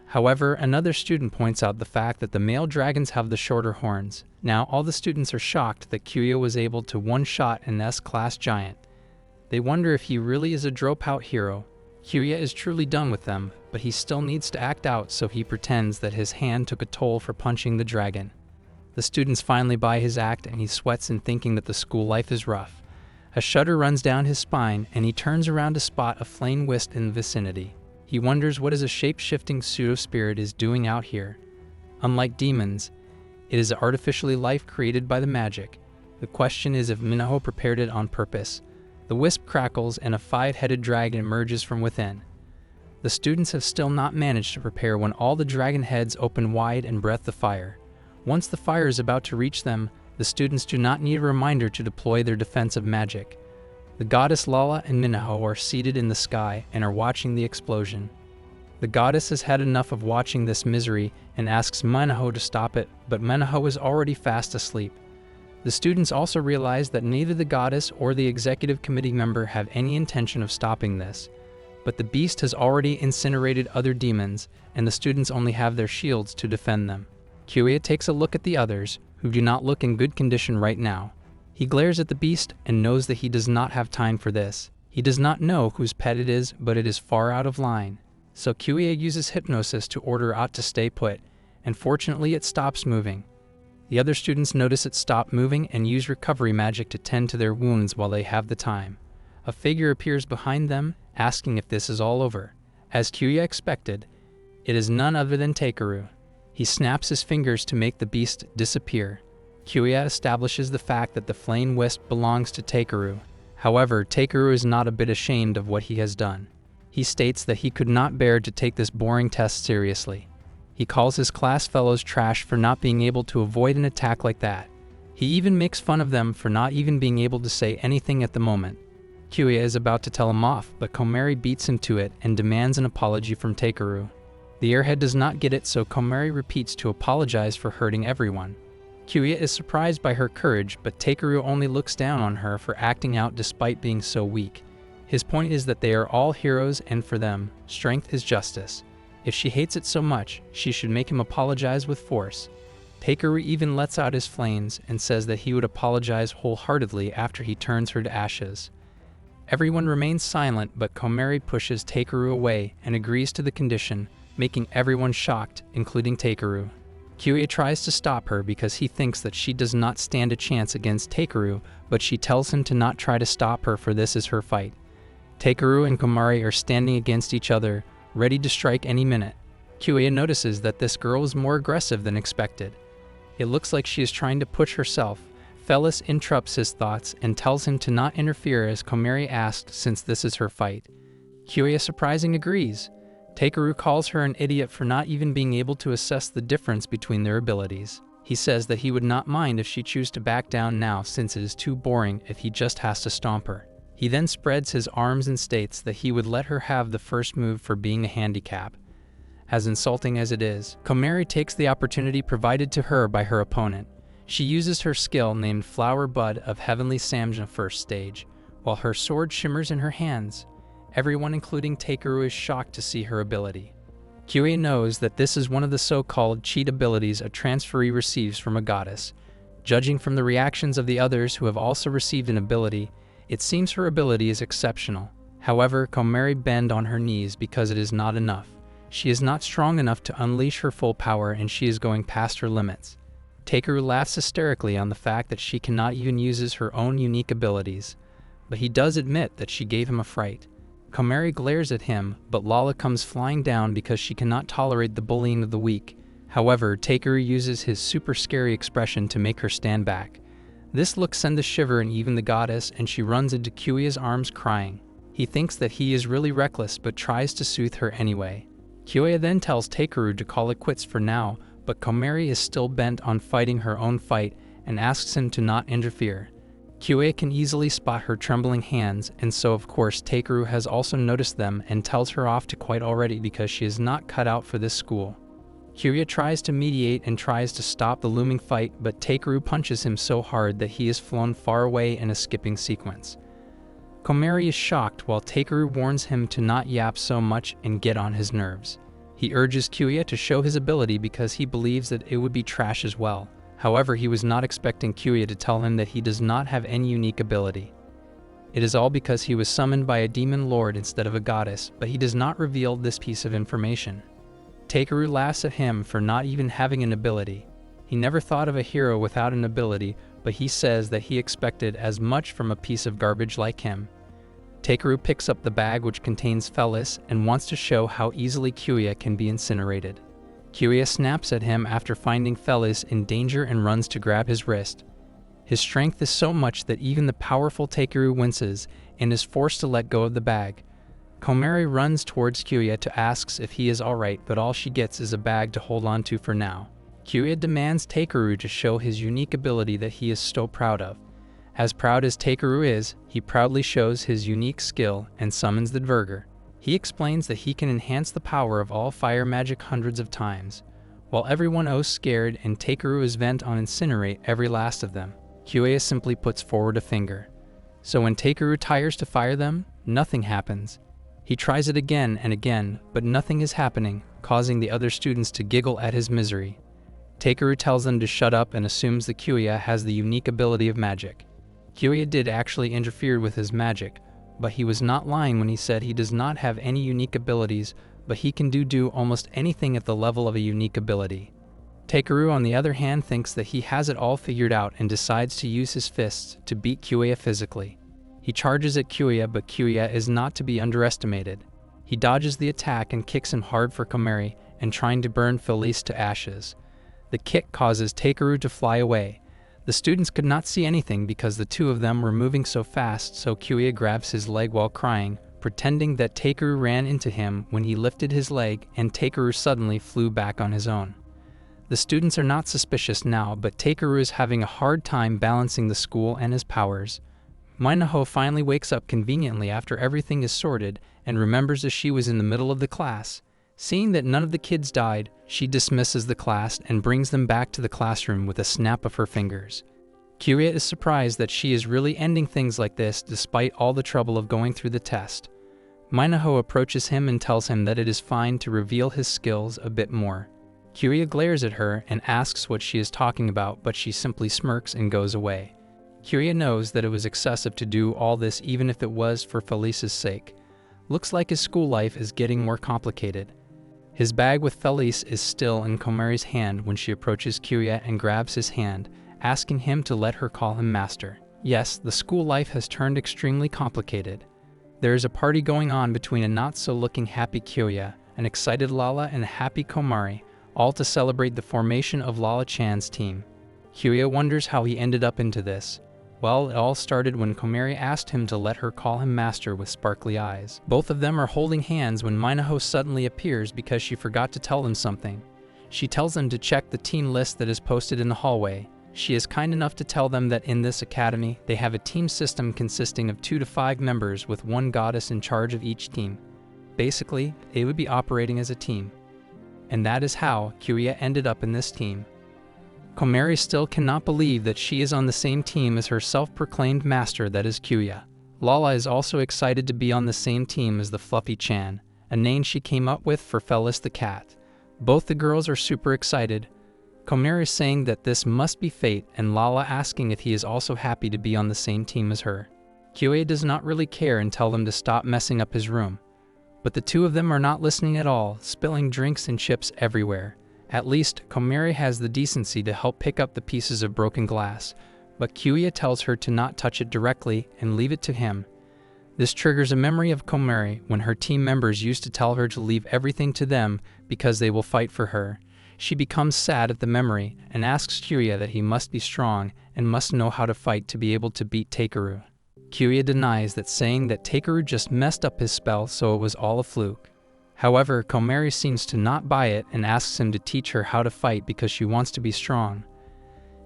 However, another student points out the fact that the male dragons have the shorter horns. Now all the students are shocked that Kyouya was able to one-shot an S-class giant. They wonder if he really is a dropout hero. Kyouya is truly done with them, but he still needs to act out, so he pretends that his hand took a toll for punching the dragon. The students finally buy his act, and he sweats in thinking that the school life is rough. A shudder runs down his spine, and he turns around to spot a flame wisp in the vicinity. He wonders what is a shape-shifting pseudo-spirit is doing out here. Unlike demons, it is artificially life created by the magic. The question is if Manhwa prepared it on purpose. The wisp crackles and a 5-headed dragon emerges from within. The students have still not managed to prepare when all the dragon heads open wide and breath the fire. Once the fire is about to reach them, the students do not need a reminder to deploy their defensive magic. The goddess Lalas and Manhwa are seated in the sky and are watching the explosion. The goddess has had enough of watching this misery and asks Manhwa to stop it, but Manhwa is already fast asleep. The students also realize that neither the goddess or the executive committee member have any intention of stopping this. But the beast has already incinerated other demons, and the students only have their shields to defend them. Kyouya takes a look at the others, who do not look in good condition right now. He glares at the beast and knows that he does not have time for this. He does not know whose pet it is, but it is far out of line. So Kyouya uses hypnosis to order it to stay put, and fortunately it stops moving. The other students notice it stop moving and use recovery magic to tend to their wounds while they have the time. A figure appears behind them, asking if this is all over. As Kyouya expected, it is none other than Tearu. He snaps his fingers to make the beast disappear. Kyouya establishes the fact that the flame wisp belongs to Tearu. However, Tearu is not a bit ashamed of what he has done. He states that he could not bear to take this boring test seriously. He calls his class fellows trash for not being able to avoid an attack like that. He even makes fun of them for not even being able to say anything at the moment. Kyouya is about to tell him off, but Komari beats him to it and demands an apology from Takeru. The airhead does not get it, so Komari repeats to apologize for hurting everyone. Kyouya is surprised by her courage, but Takeru only looks down on her for acting out despite being so weak. His point is that they are all heroes, and for them, strength is justice. If she hates it so much, she should make him apologize with force. Takeru even lets out his flames and says that he would apologize wholeheartedly after he turns her to ashes. Everyone remains silent, but Komari pushes Takeru away and agrees to the condition, making everyone shocked, including Takeru. Kyouya tries to stop her because he thinks that she does not stand a chance against Takeru, but she tells him to not try to stop her, for this is her fight. Takeru and Komari are standing against each other, ready to strike any minute. Kyouya notices that this girl is more aggressive than expected. It looks like she is trying to push herself. Felis interrupts his thoughts and tells him to not interfere as Komari asked, since this is her fight. Kyouya surprisingly agrees. Takeru calls her an idiot for not even being able to assess the difference between their abilities. He says that he would not mind if she chooses to back down now, since it is too boring if he just has to stomp her. He then spreads his arms and states that he would let her have the first move for being a handicap. As insulting as it is, Komari takes the opportunity provided to her by her opponent. She uses her skill named Flower Bud of Heavenly Samja first stage, while her sword shimmers in her hands. Everyone, including Takeru, is shocked to see her ability. Kyouya knows that this is one of the so-called cheat abilities a transferee receives from a goddess. Judging from the reactions of the others who have also received an ability, it seems her ability is exceptional. However, Komari bends on her knees because it is not enough. She is not strong enough to unleash her full power, and she is going past her limits. Takeru laughs hysterically on the fact that she cannot even use her own unique abilities, but he does admit that she gave him a fright. Komari glares at him, but Lala comes flying down because she cannot tolerate the bullying of the weak. However, Takeru uses his super scary expression to make her stand back. This look sends a shiver in even the goddess, and she runs into Kyouya's arms crying. He thinks that he is really reckless, but tries to soothe her anyway. Kyouya then tells Takeru to call it quits for now, but Komari is still bent on fighting her own fight and asks him to not interfere. Kyouya can easily spot her trembling hands, and so of course Takeru has also noticed them and tells her off to quit already because she is not cut out for this school. Kyouya tries to mediate and tries to stop the looming fight, but Takeru punches him so hard that he is flown far away in a skipping sequence. Komari is shocked while Takeru warns him to not yap so much and get on his nerves. He urges Kyouya to show his ability because he believes that it would be trash as well. However, he was not expecting Kyouya to tell him that he does not have any unique ability. It is all because he was summoned by a demon lord instead of a goddess, but he does not reveal this piece of information. Takeru laughs at him for not even having an ability. He never thought of a hero without an ability, but he says that he expected as much from a piece of garbage like him. Takeru picks up the bag which contains Felis and wants to show how easily Kyouya can be incinerated. Kyouya snaps at him after finding Felis in danger and runs to grab his wrist. His strength is so much that even the powerful Takeru winces and is forced to let go of the bag. Komari runs towards Kyouya to ask if he is alright, but all she gets is a bag to hold on to for now. Kyouya demands Takeru to show his unique ability that he is so proud of. As proud as Takeru is, he proudly shows his unique skill and summons the Dverger. He explains that he can enhance the power of all fire magic hundreds of times. While everyone is scared and Takeru is bent on incinerate every last of them, Kyouya simply puts forward a finger. So when Takeru tires to fire them, nothing happens. He tries it again and again, but nothing is happening, causing the other students to giggle at his misery. Takeru tells them to shut up and assumes that Kyouya has the unique ability of magic. Kyouya did actually interfere with his magic, but he was not lying when he said he does not have any unique abilities, but he can do almost anything at the level of a unique ability. Takeru, on the other hand, thinks that he has it all figured out and decides to use his fists to beat Kyouya physically. He charges at Kyouya, but Kyouya is not to be underestimated. He dodges the attack and kicks him hard for Komari and trying to burn Felis to ashes. The kick causes Takeru to fly away. The students could not see anything because the two of them were moving so fast, so Kyouya grabs his leg while crying, pretending that Takeru ran into him when he lifted his leg, and Takeru suddenly flew back on his own. The students are not suspicious now, but Takeru is having a hard time balancing the school and his powers. Manhwa finally wakes up conveniently after everything is sorted and remembers as she was in the middle of the class. Seeing that none of the kids died, she dismisses the class and brings them back to the classroom with a snap of her fingers. Kyouya is surprised that she is really ending things like this despite all the trouble of going through the test. Manhwa approaches him and tells him that it is fine to reveal his skills a bit more. Kyouya glares at her and asks what she is talking about, but she simply smirks and goes away. Kyouya knows that it was excessive to do all this even if it was for Felis's sake. Looks like his school life is getting more complicated. His bag with Felis is still in Komari's hand when she approaches Kyouya and grabs his hand, asking him to let her call him master. Yes, the school life has turned extremely complicated. There is a party going on between a not-so-looking happy Kyouya, an excited Lala, and a happy Komari, all to celebrate the formation of Lala-chan's team. Kyouya wonders how he ended up into this. Well, it all started when Komari asked him to let her call him master with sparkly eyes. Both of them are holding hands when Manhwa suddenly appears because she forgot to tell them something. She tells them to check the team list that is posted in the hallway. She is kind enough to tell them that in this academy, they have a team system consisting of 2 to 5 members with one goddess in charge of each team. Basically, they would be operating as a team. And that is how Kyouya ended up in this team. Komari still cannot believe that she is on the same team as her self-proclaimed master, that is Kyouya. Lala is also excited to be on the same team as the Fluffy-chan, a name she came up with for Felis the cat. Both the girls are super excited. Komari saying that this must be fate, and Lala asking if he is also happy to be on the same team as her. Kyouya does not really care and tell them to stop messing up his room. But the two of them are not listening at all, spilling drinks and chips everywhere. At least, Komari has the decency to help pick up the pieces of broken glass, but Kyouya tells her to not touch it directly and leave it to him. This triggers a memory of Komari when her team members used to tell her to leave everything to them because they will fight for her. She becomes sad at the memory and asks Kyouya that he must be strong and must know how to fight to be able to beat Takeru. Kyouya denies that, saying that Takeru just messed up his spell, so it was all a fluke. However, Komari seems to not buy it and asks him to teach her how to fight because she wants to be strong.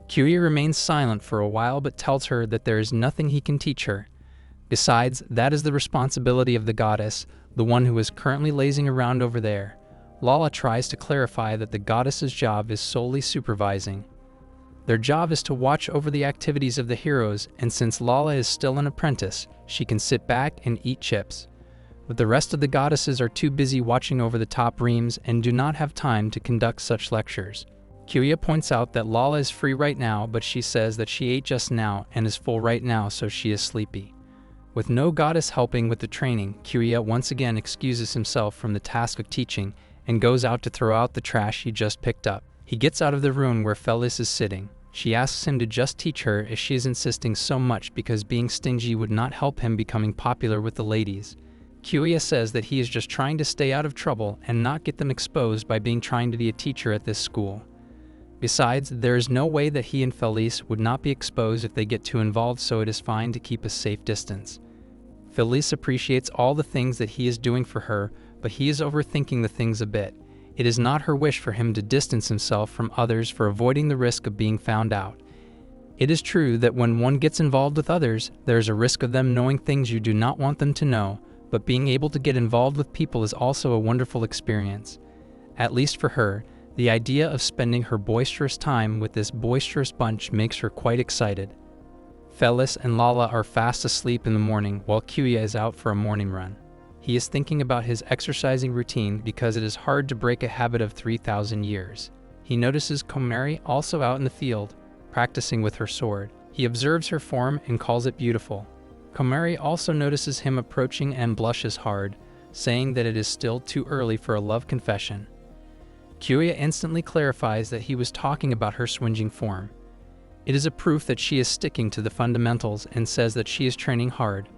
Kyouya remains silent for a while but tells her that there is nothing he can teach her. Besides, that is the responsibility of the goddess, the one who is currently lazing around over there. Lala tries to clarify that the goddess's job is solely supervising. Their job is to watch over the activities of the heroes, and since Lala is still an apprentice, she can sit back and eat chips. But the rest of the goddesses are too busy watching over the top reams and do not have time to conduct such lectures. Kyouya points out that Lala is free right now, but she says that she ate just now and is full right now, so she is sleepy. With no goddess helping with the training, Kyouya once again excuses himself from the task of teaching and goes out to throw out the trash he just picked up. He gets out of the room where Felis is sitting. She asks him to just teach her as she is insisting so much because being stingy would not help him becoming popular with the ladies. Kyouya says that he is just trying to stay out of trouble and not get them exposed by trying to be a teacher at this school. Besides, there is no way that he and Felis would not be exposed if they get too involved, so it is fine to keep a safe distance. Felis appreciates all the things that he is doing for her, but he is overthinking the things a bit. It is not her wish for him to distance himself from others for avoiding the risk of being found out. It is true that when one gets involved with others, there is a risk of them knowing things you do not want them to know, but being able to get involved with people is also a wonderful experience. At least for her, the idea of spending her boisterous time with this boisterous bunch makes her quite excited. Felis and Lala are fast asleep in the morning while Kyouya is out for a morning run. He is thinking about his exercising routine because it is hard to break a habit of 3,000 years. He notices Komari also out in the field, practicing with her sword. He observes her form and calls it beautiful. Komari also notices him approaching and blushes hard, saying that it is still too early for a love confession. Kyouya instantly clarifies that he was talking about her swinging form. It is a proof that she is sticking to the fundamentals and says that she is training hard.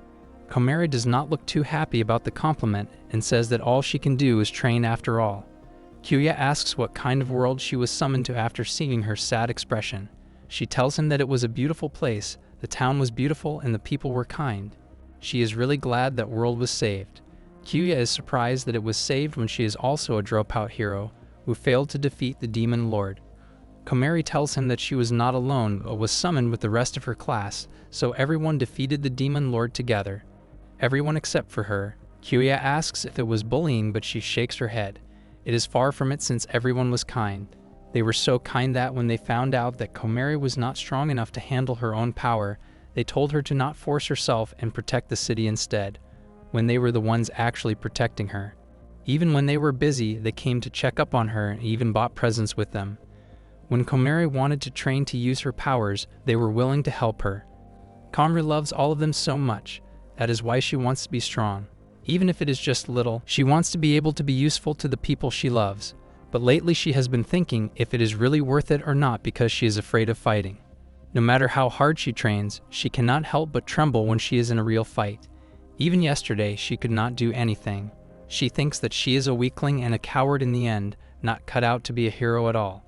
Komari does not look too happy about the compliment and says that all she can do is train after all. Kyouya asks what kind of world she was summoned to after seeing her sad expression. She tells him that it was a beautiful place, the town was beautiful, and the people were kind. She is really glad that world was saved. Kyouya is surprised that it was saved when she is also a dropout hero who failed to defeat the demon lord. Komari tells him that she was not alone but was summoned with the rest of her class, so everyone defeated the demon lord together. Everyone except for her. Kyouya asks if it was bullying, but she shakes her head. It is far from it, since everyone was kind. They were so kind that when they found out that Komari was not strong enough to handle her own power, they told her to not force herself and protect the city instead, when they were the ones actually protecting her. Even when they were busy, they came to check up on her and even bought presents with them. When Komari wanted to train to use her powers, they were willing to help her. Komari loves all of them so much. That is why she wants to be strong. Even if it is just little, she wants to be able to be useful to the people she loves. But lately she has been thinking if it is really worth it or not, because she is afraid of fighting. No matter how hard she trains, she cannot help but tremble when she is in a real fight. Even yesterday, she could not do anything. She thinks that she is a weakling and a coward in the end, not cut out to be a hero at all.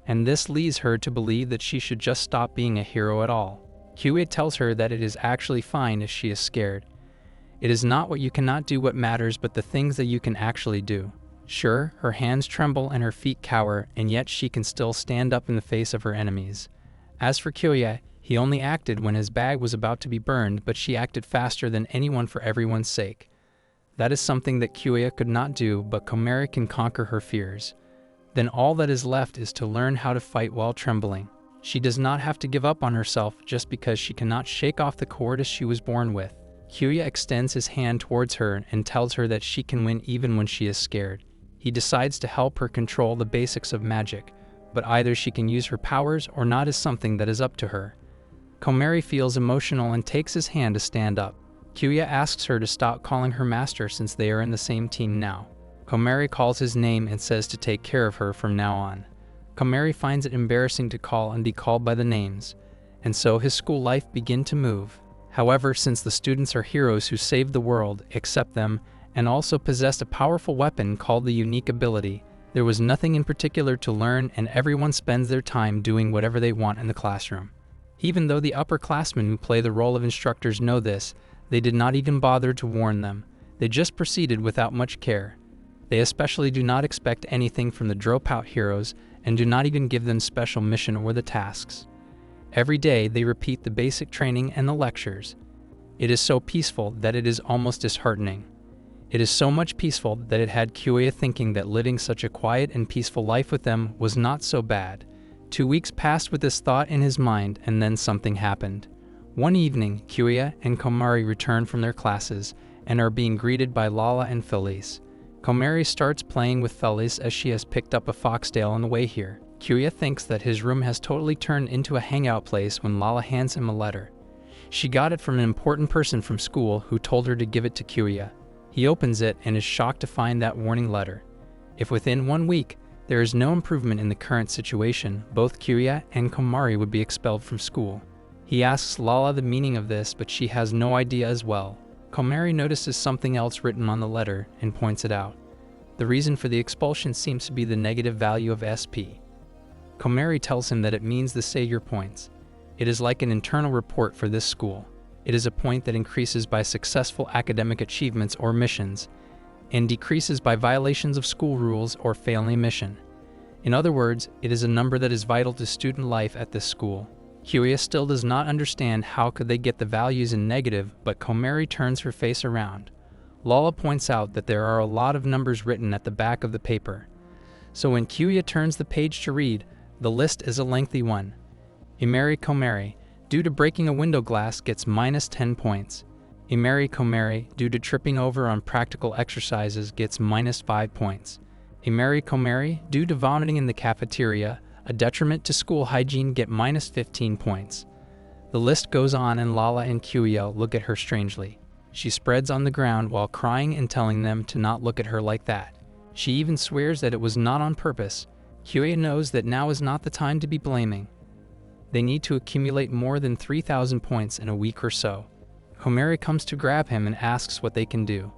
And this leads her to believe that she should just stop being a hero at all. Kyouya tells her that it is actually fine if she is scared. It is not what you cannot do what matters, but the things that you can actually do. Sure, her hands tremble and her feet cower, and yet she can still stand up in the face of her enemies. As for Kyouya, he only acted when his bag was about to be burned, but she acted faster than anyone for everyone's sake. That is something that Kyouya could not do, but Komari can conquer her fears. Then all that is left is to learn how to fight while trembling. She does not have to give up on herself just because she cannot shake off the cowardice she was born with. Kyouya extends his hand towards her and tells her that she can win even when she is scared. He decides to help her control the basics of magic, but either she can use her powers or not is something that is up to her. Komari feels emotional and takes his hand to stand up. Kyouya asks her to stop calling her master since they are in the same team now. Komari calls his name and says to take care of her from now on. Komari finds it embarrassing to call and be called by the names, and so his school life begins to move. However, since the students are heroes who saved the world, accept them, and also possessed a powerful weapon called the unique ability, there was nothing in particular to learn, and everyone spends their time doing whatever they want in the classroom. Even though the upperclassmen who play the role of instructors know this, they did not even bother to warn them. They just proceeded without much care. They especially do not expect anything from the dropout heroes and do not even give them special mission or the tasks. Every day they repeat the basic training and the lectures. It is so peaceful that it is almost disheartening. It is so much peaceful that it had Kyouya thinking that living such a quiet and peaceful life with them was not so bad. 2 weeks passed with this thought in his mind, and then something happened. One evening, Kyouya and Komari return from their classes and are being greeted by Lala and Felis. Komari starts playing with Felis as she has picked up a foxtail on the way here. Kyouya thinks that his room has totally turned into a hangout place when Lala hands him a letter. She got it from an important person from school who told her to give it to Kyouya. He opens it and is shocked to find that warning letter. If within 1 week there is no improvement in the current situation, both Kyouya and Komari would be expelled from school. He asks Lala the meaning of this, but she has no idea as well. Komari notices something else written on the letter and points it out. The reason for the expulsion seems to be the negative value of SP. Komari tells him that it means the Savior points. It is like an internal report for this school. It is a point that increases by successful academic achievements or missions, and decreases by violations of school rules or failing a mission. In other words, it is a number that is vital to student life at this school. Kyouya still does not understand how could they get the values in negative, but Komari turns her face around. Lala points out that there are a lot of numbers written at the back of the paper. So when Kyouya turns the page to read, the list is a lengthy one. Imari Komari, due to breaking a window glass, gets minus 10 points. Imari Komari, due to tripping over on practical exercises, gets minus 5 points. Imari Komari, due to vomiting in the cafeteria, a detriment to school hygiene, get minus 15 points. The list goes on, and Lala and Kyouya look at her strangely. She spreads on the ground while crying and telling them to not look at her like that. She even swears that it was not on purpose. Kyouya knows that now is not the time to be blaming. They need to accumulate more than 3,000 points in a week or so. Komari comes to grab him and asks what they can do.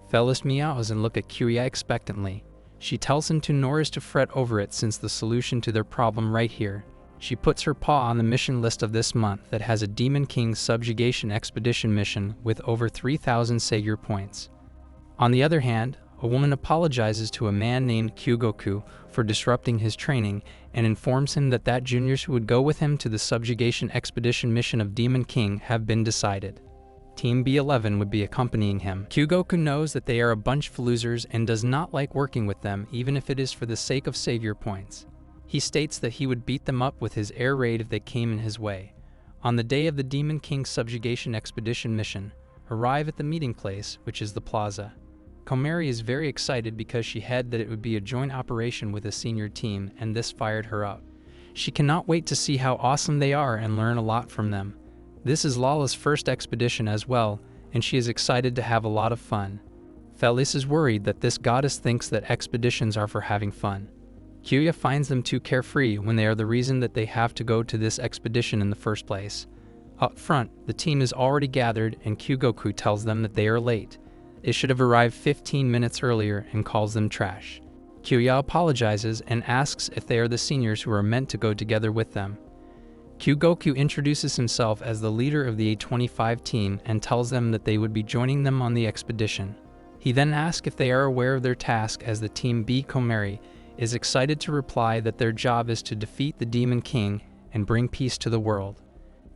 Felis meows and looks at Kyouya expectantly. She tells him to Norris to fret over it since the solution to their problem right here. She puts her paw on the mission list of this month that has a Demon King's subjugation expedition mission with over 3,000 Savior points. On the other hand, a woman apologizes to a man named Kyugoku for disrupting his training and informs him that juniors who would go with him to the subjugation expedition mission of Demon King have been decided. Team B11 would be accompanying him. Kyugoku knows that they are a bunch of losers and does not like working with them, even if it is for the sake of savior points. He states that he would beat them up with his air raid if they came in his way. On the day of the Demon King subjugation expedition mission, arrive at the meeting place, which is the plaza. Komari is very excited because she had that it would be a joint operation with a senior team, and this fired her up. She cannot wait to see how awesome they are and learn a lot from them. This is Lala's first expedition as well, and she is excited to have a lot of fun. Felis is worried that this goddess thinks that expeditions are for having fun. Kyouya finds them too carefree when they are the reason that they have to go to this expedition in the first place. Up front, the team is already gathered and Kyugoku tells them that they are late. They should have arrived 15 minutes earlier and calls them trash. Kyouya apologizes and asks if they are the seniors who are meant to go together with them. Kyugoku introduces himself as the leader of the A25 team and tells them that they would be joining them on the expedition. He then asks if they are aware of their task, as the Team B Komari is excited to reply that their job is to defeat the Demon King and bring peace to the world.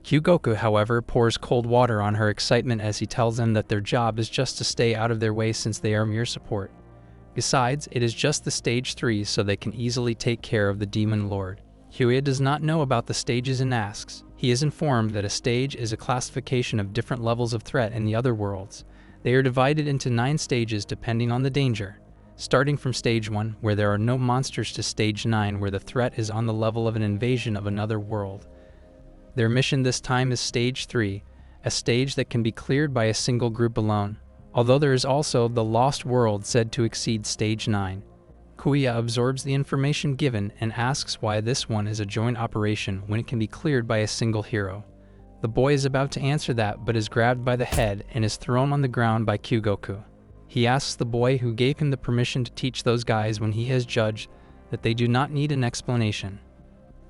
Kyugoku, however, pours cold water on her excitement as he tells them that their job is just to stay out of their way since they are mere support. Besides, it is just the stage 3, so they can easily take care of the Demon Lord. Kyouya does not know about the stages and asks. He is informed that a stage is a classification of different levels of threat in the other worlds. They are divided into 9 stages depending on the danger, starting from stage 1, where there are no monsters, to stage 9, where the threat is on the level of an invasion of another world. Their mission this time is stage 3, a stage that can be cleared by a single group alone, although there is also the Lost World said to exceed stage 9. Kyouya absorbs the information given and asks why this one is a joint operation when it can be cleared by a single hero. The boy is about to answer that but is grabbed by the head and is thrown on the ground by Kyugoku. He asks the boy who gave him the permission to teach those guys when he has judged that they do not need an explanation.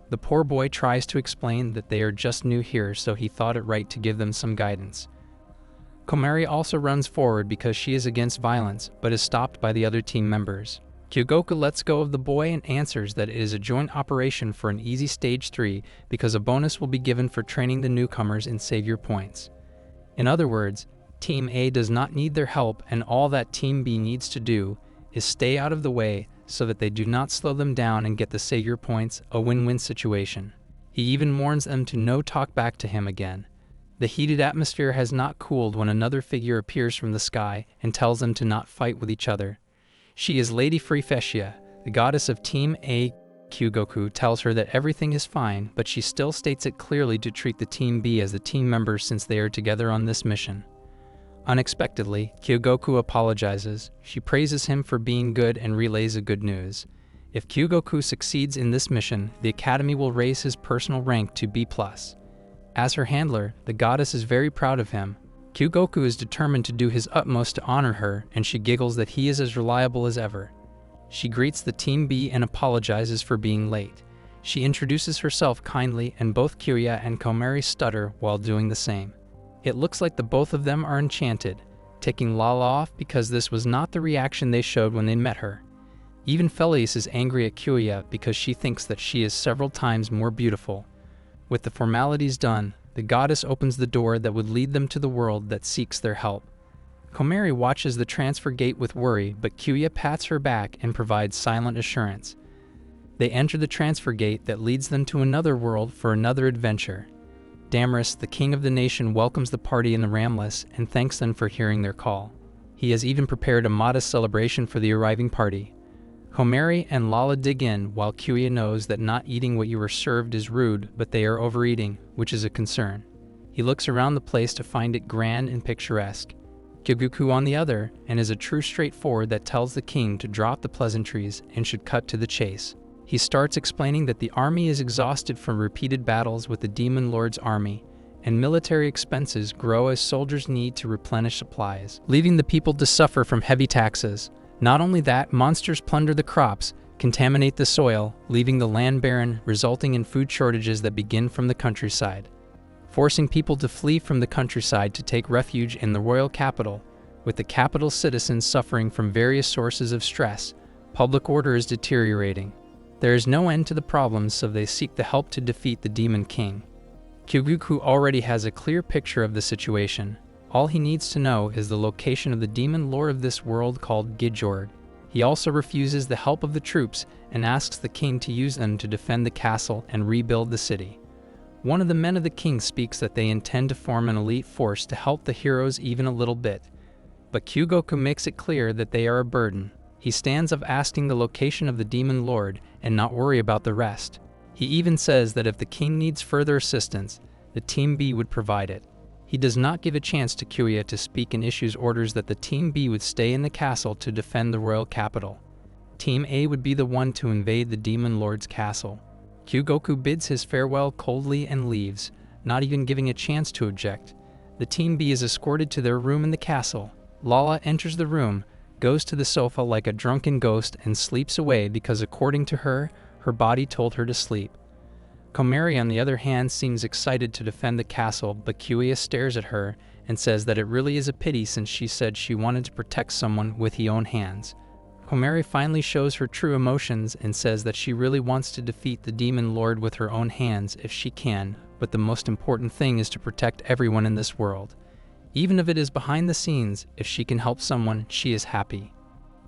The poor boy tries to explain that they are just new here, so he thought it right to give them some guidance. Komari also runs forward because she is against violence, but is stopped by the other team members. Kyugoku lets go of the boy and answers that it is a joint operation for an easy stage 3 because a bonus will be given for training the newcomers in savior points. In other words, Team A does not need their help, and all that Team B needs to do is stay out of the way so that they do not slow them down and get the savior points, a win-win situation. He even warns them to no talk back to him again. The heated atmosphere has not cooled when another figure appears from the sky and tells them to not fight with each other. She is Lady Freefetia, the goddess of Team A. Kyugoku tells her that everything is fine, but she still states it clearly to treat the Team B as the team members since they are together on this mission. Unexpectedly, Kyugoku apologizes. She praises him for being good and relays the good news. If Kyugoku succeeds in this mission, the Academy will raise his personal rank to B+. As her handler, the goddess is very proud of him. Kyugoku is determined to do his utmost to honor her, and she giggles that he is as reliable as ever. She greets the Team B and apologizes for being late. She introduces herself kindly, and both Kyouya and Komari stutter while doing the same. It looks like the both of them are enchanted, taking Lala off because this was not the reaction they showed when they met her. Even Felis is angry at Kyouya because she thinks that she is several times more beautiful. With the formalities done, the goddess opens the door that would lead them to the world that seeks their help. Komari watches the transfer gate with worry, but Kyouya pats her back and provides silent assurance. They enter the transfer gate that leads them to another world for another adventure. Damaris, the king of the nation, welcomes the party in the Ramless and thanks them for hearing their call. He has even prepared a modest celebration for the arriving party. Komari and Lala dig in, while Kyouya knows that not eating what you are served is rude, but they are overeating, which is a concern. He looks around the place to find it grand and picturesque. Kyugoku, on the other, and is a true straightforward that tells the king to drop the pleasantries and should cut to the chase. He starts explaining that the army is exhausted from repeated battles with the Demon Lord's army, and military expenses grow as soldiers need to replenish supplies, leaving the people to suffer from heavy taxes. Not only that, monsters plunder the crops, contaminate the soil, leaving the land barren, resulting in food shortages that begin from the countryside. Forcing people to flee from the countryside to take refuge in the royal capital, With the capital's citizens suffering from various sources of stress, public order is deteriorating. There is no end to the problems, so they seek the help to defeat the Demon King. Kyouya already has a clear picture of the situation. All he needs to know is the location of the demon lord of this world called Gigjorg. He also refuses the help of the troops and asks the king to use them to defend the castle and rebuild the city. One of the men of the king speaks that they intend to form an elite force to help the heroes even a little bit. But Kyouya makes it clear that they are a burden. He stands up asking the location of the demon lord and not worry about the rest. He even says that if the king needs further assistance, the Team B would provide it. He does not give a chance to Kyouya to speak and issues orders that the Team B would stay in the castle to defend the royal capital. Team A would be the one to invade the demon lord's castle. Kyouya bids his farewell coldly and leaves, not even giving a chance to object. The Team B is escorted to their room in the castle. Lala enters the room, goes to the sofa like a drunken ghost and sleeps away because according to her, her body told her to sleep. Komari on the other hand seems excited to defend the castle, but Kyouya stares at her and says that it really is a pity since she said she wanted to protect someone with her own hands. Komari finally shows her true emotions and says that she really wants to defeat the demon lord with her own hands if she can, but the most important thing is to protect everyone in this world. Even if it is behind the scenes, if she can help someone, she is happy.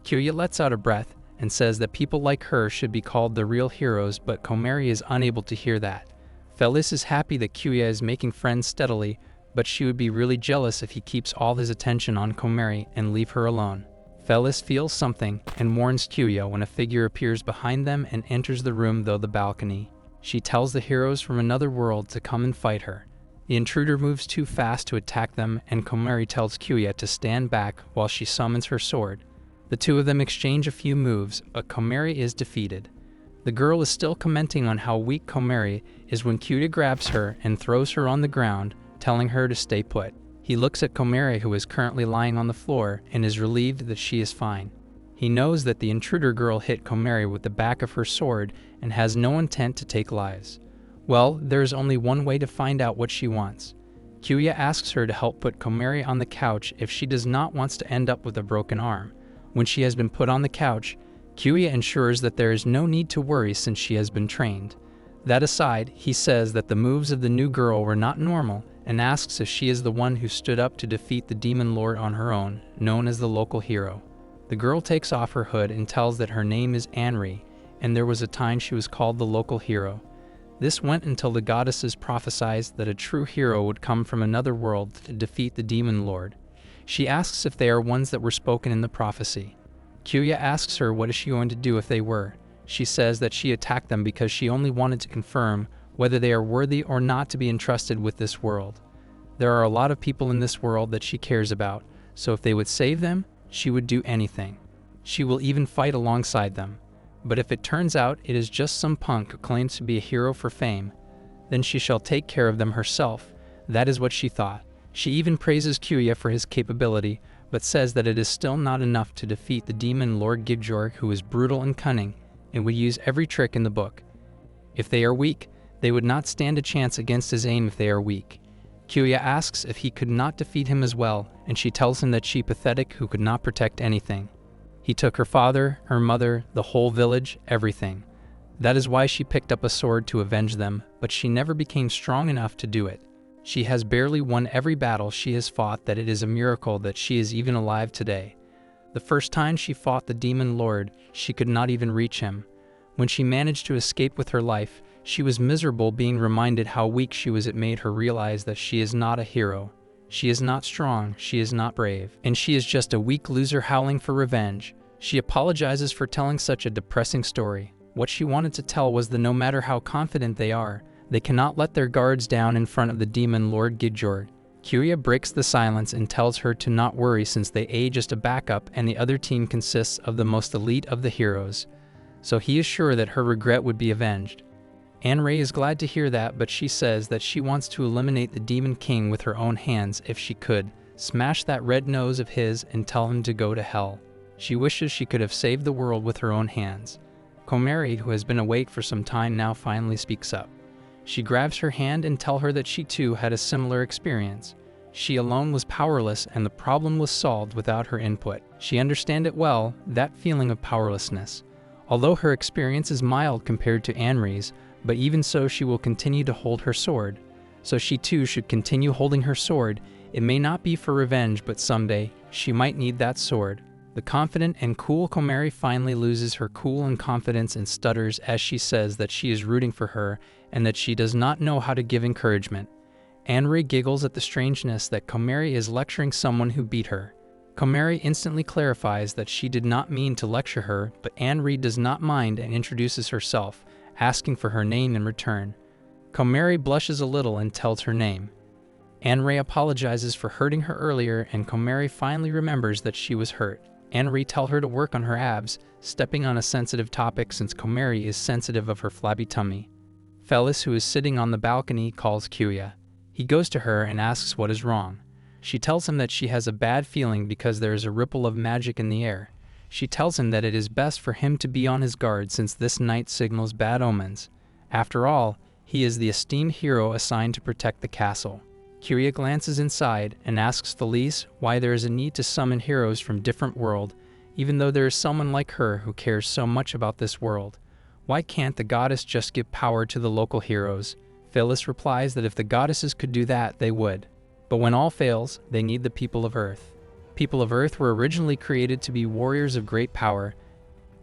Kyouya lets out a breath and says that people like her should be called the real heroes, but Komari is unable to hear that. Felis is happy that Kyouya is making friends steadily, but she would be really jealous if he keeps all his attention on Komari and leave her alone. Felis feels something and warns Kyouya when a figure appears behind them and enters the room through the balcony. She tells the heroes from another world to come and fight her. The intruder moves too fast to attack them, and Komari tells Kyouya to stand back while she summons her sword. The two of them exchange a few moves, but Komari is defeated. The girl is still commenting on how weak Komari is when Kyouya grabs her and throws her on the ground, telling her to stay put. He looks at Komari, who is currently lying on the floor, and is relieved that she is fine. He knows that the intruder girl hit Komari with the back of her sword and has no intent to take lives. Well, there is only one way to find out what she wants. Kyouya asks her to help put Komari on the couch if she does not want to end up with a broken arm. When she has been put on the couch, Kyouya ensures that there is no need to worry since she has been trained. That aside, he says that the moves of the new girl were not normal and asks if she is the one who stood up to defeat the demon lord on her own, known as the local hero. The girl takes off her hood and tells that her name is Anri, and there was a time she was called the local hero. This went until the goddesses prophesied that a true hero would come from another world to defeat the demon lord. She asks if they are ones that were spoken in the prophecy. Kyouya asks her what is she going to do if they were. She says that she attacked them because she only wanted to confirm whether they are worthy or not to be entrusted with this world. There are a lot of people in this world that she cares about, so if they would save them, she would do anything. She will even fight alongside them. But if it turns out it is just some punk who claims to be a hero for fame, then she shall take care of them herself. That is what she thought. She even praises Kyouya for his capability, but says that it is still not enough to defeat the demon Lord Gigjorg, who is brutal and cunning, and would use every trick in the book. If they are weak, they would not stand a chance against his aim if they are weak. Kyouya asks if he could not defeat him as well, and she tells him that she pathetic who could not protect anything. He took her father, her mother, the whole village, everything. That is why she picked up a sword to avenge them, but she never became strong enough to do it. She has barely won every battle she has fought, that it is a miracle that she is even alive today. The first time she fought the demon lord, she could not even reach him. When she managed to escape with her life, she was miserable, being reminded how weak she was. It made her realize that she is not a hero. She is not strong, she is not brave, and she is just a weak loser howling for revenge. She apologizes for telling such a depressing story. What she wanted to tell was that no matter how confident they are, they cannot let their guards down in front of the demon Lord Gigjorg. Kyouya breaks the silence and tells her to not worry since they are just a backup and the other team consists of the most elite of the heroes. So he is sure that her regret would be avenged. Anri is glad to hear that, but she says that she wants to eliminate the Demon King with her own hands if she could, smash that red nose of his and tell him to go to hell. She wishes she could have saved the world with her own hands. Komari, who has been awake for some time now, finally speaks up. She grabs her hand and tells her that she too had a similar experience. She alone was powerless and the problem was solved without her input. She understood it well, that feeling of powerlessness. Although her experience is mild compared to Anri's, but even so she will continue to hold her sword. So she too should continue holding her sword. It may not be for revenge, but someday, she might need that sword. The confident and cool Komari finally loses her cool and confidence and stutters as she says that she is rooting for her and that she does not know how to give encouragement. Anri giggles at the strangeness that Komari is lecturing someone who beat her. Komari instantly clarifies that she did not mean to lecture her, but Anri does not mind and introduces herself, asking for her name in return. Komari blushes a little and tells her name. Anri apologizes for hurting her earlier and Komari finally remembers that she was hurt. Anri tells her to work on her abs, stepping on a sensitive topic since Komari is sensitive of her flabby tummy. Felis, who is sitting on the balcony, calls Kyouya. He goes to her and asks what is wrong. She tells him that she has a bad feeling because there is a ripple of magic in the air. She tells him that it is best for him to be on his guard since this night signals bad omens. After all, he is the esteemed hero assigned to protect the castle. Kyouya glances inside and asks Felis why there is a need to summon heroes from different world, even though there is someone like her who cares so much about this world. Why can't the goddess just give power to the local heroes? Felis replies that if the goddesses could do that, they would. But when all fails, they need the people of Earth. People of Earth were originally created to be warriors of great power,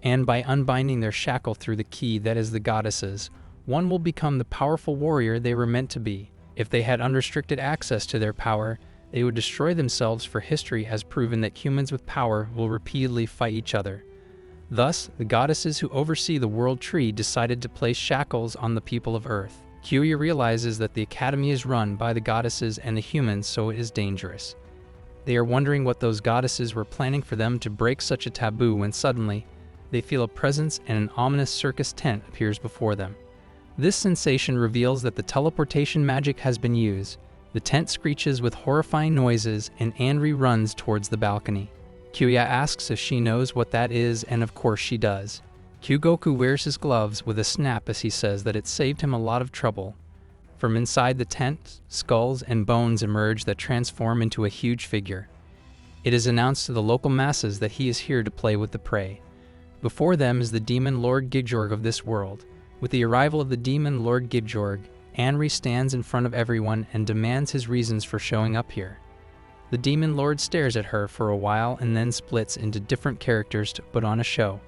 and by unbinding their shackle through the key that is the goddesses, one will become the powerful warrior they were meant to be. If they had unrestricted access to their power, they would destroy themselves, for history has proven that humans with power will repeatedly fight each other. Thus, the goddesses who oversee the world tree decided to place shackles on the people of Earth. Kyouya realizes that the academy is run by the goddesses and the humans, so it is dangerous. They are wondering what those goddesses were planning for them to break such a taboo when suddenly, they feel a presence and an ominous circus tent appears before them. This sensation reveals that the teleportation magic has been used. The tent screeches with horrifying noises and Anri runs towards the balcony. Kyouya asks if she knows what that is, and of course she does. Kyugoku wears his gloves with a snap as he says that it saved him a lot of trouble. From inside the tent, skulls and bones emerge that transform into a huge figure. It is announced to the local masses that he is here to play with the prey. Before them is the demon Lord Gigjorg of this world. With the arrival of the demon Lord Gigjorg, Anri stands in front of everyone and demands his reasons for showing up here. The demon lord stares at her for a while and then splits into different characters to put on a show.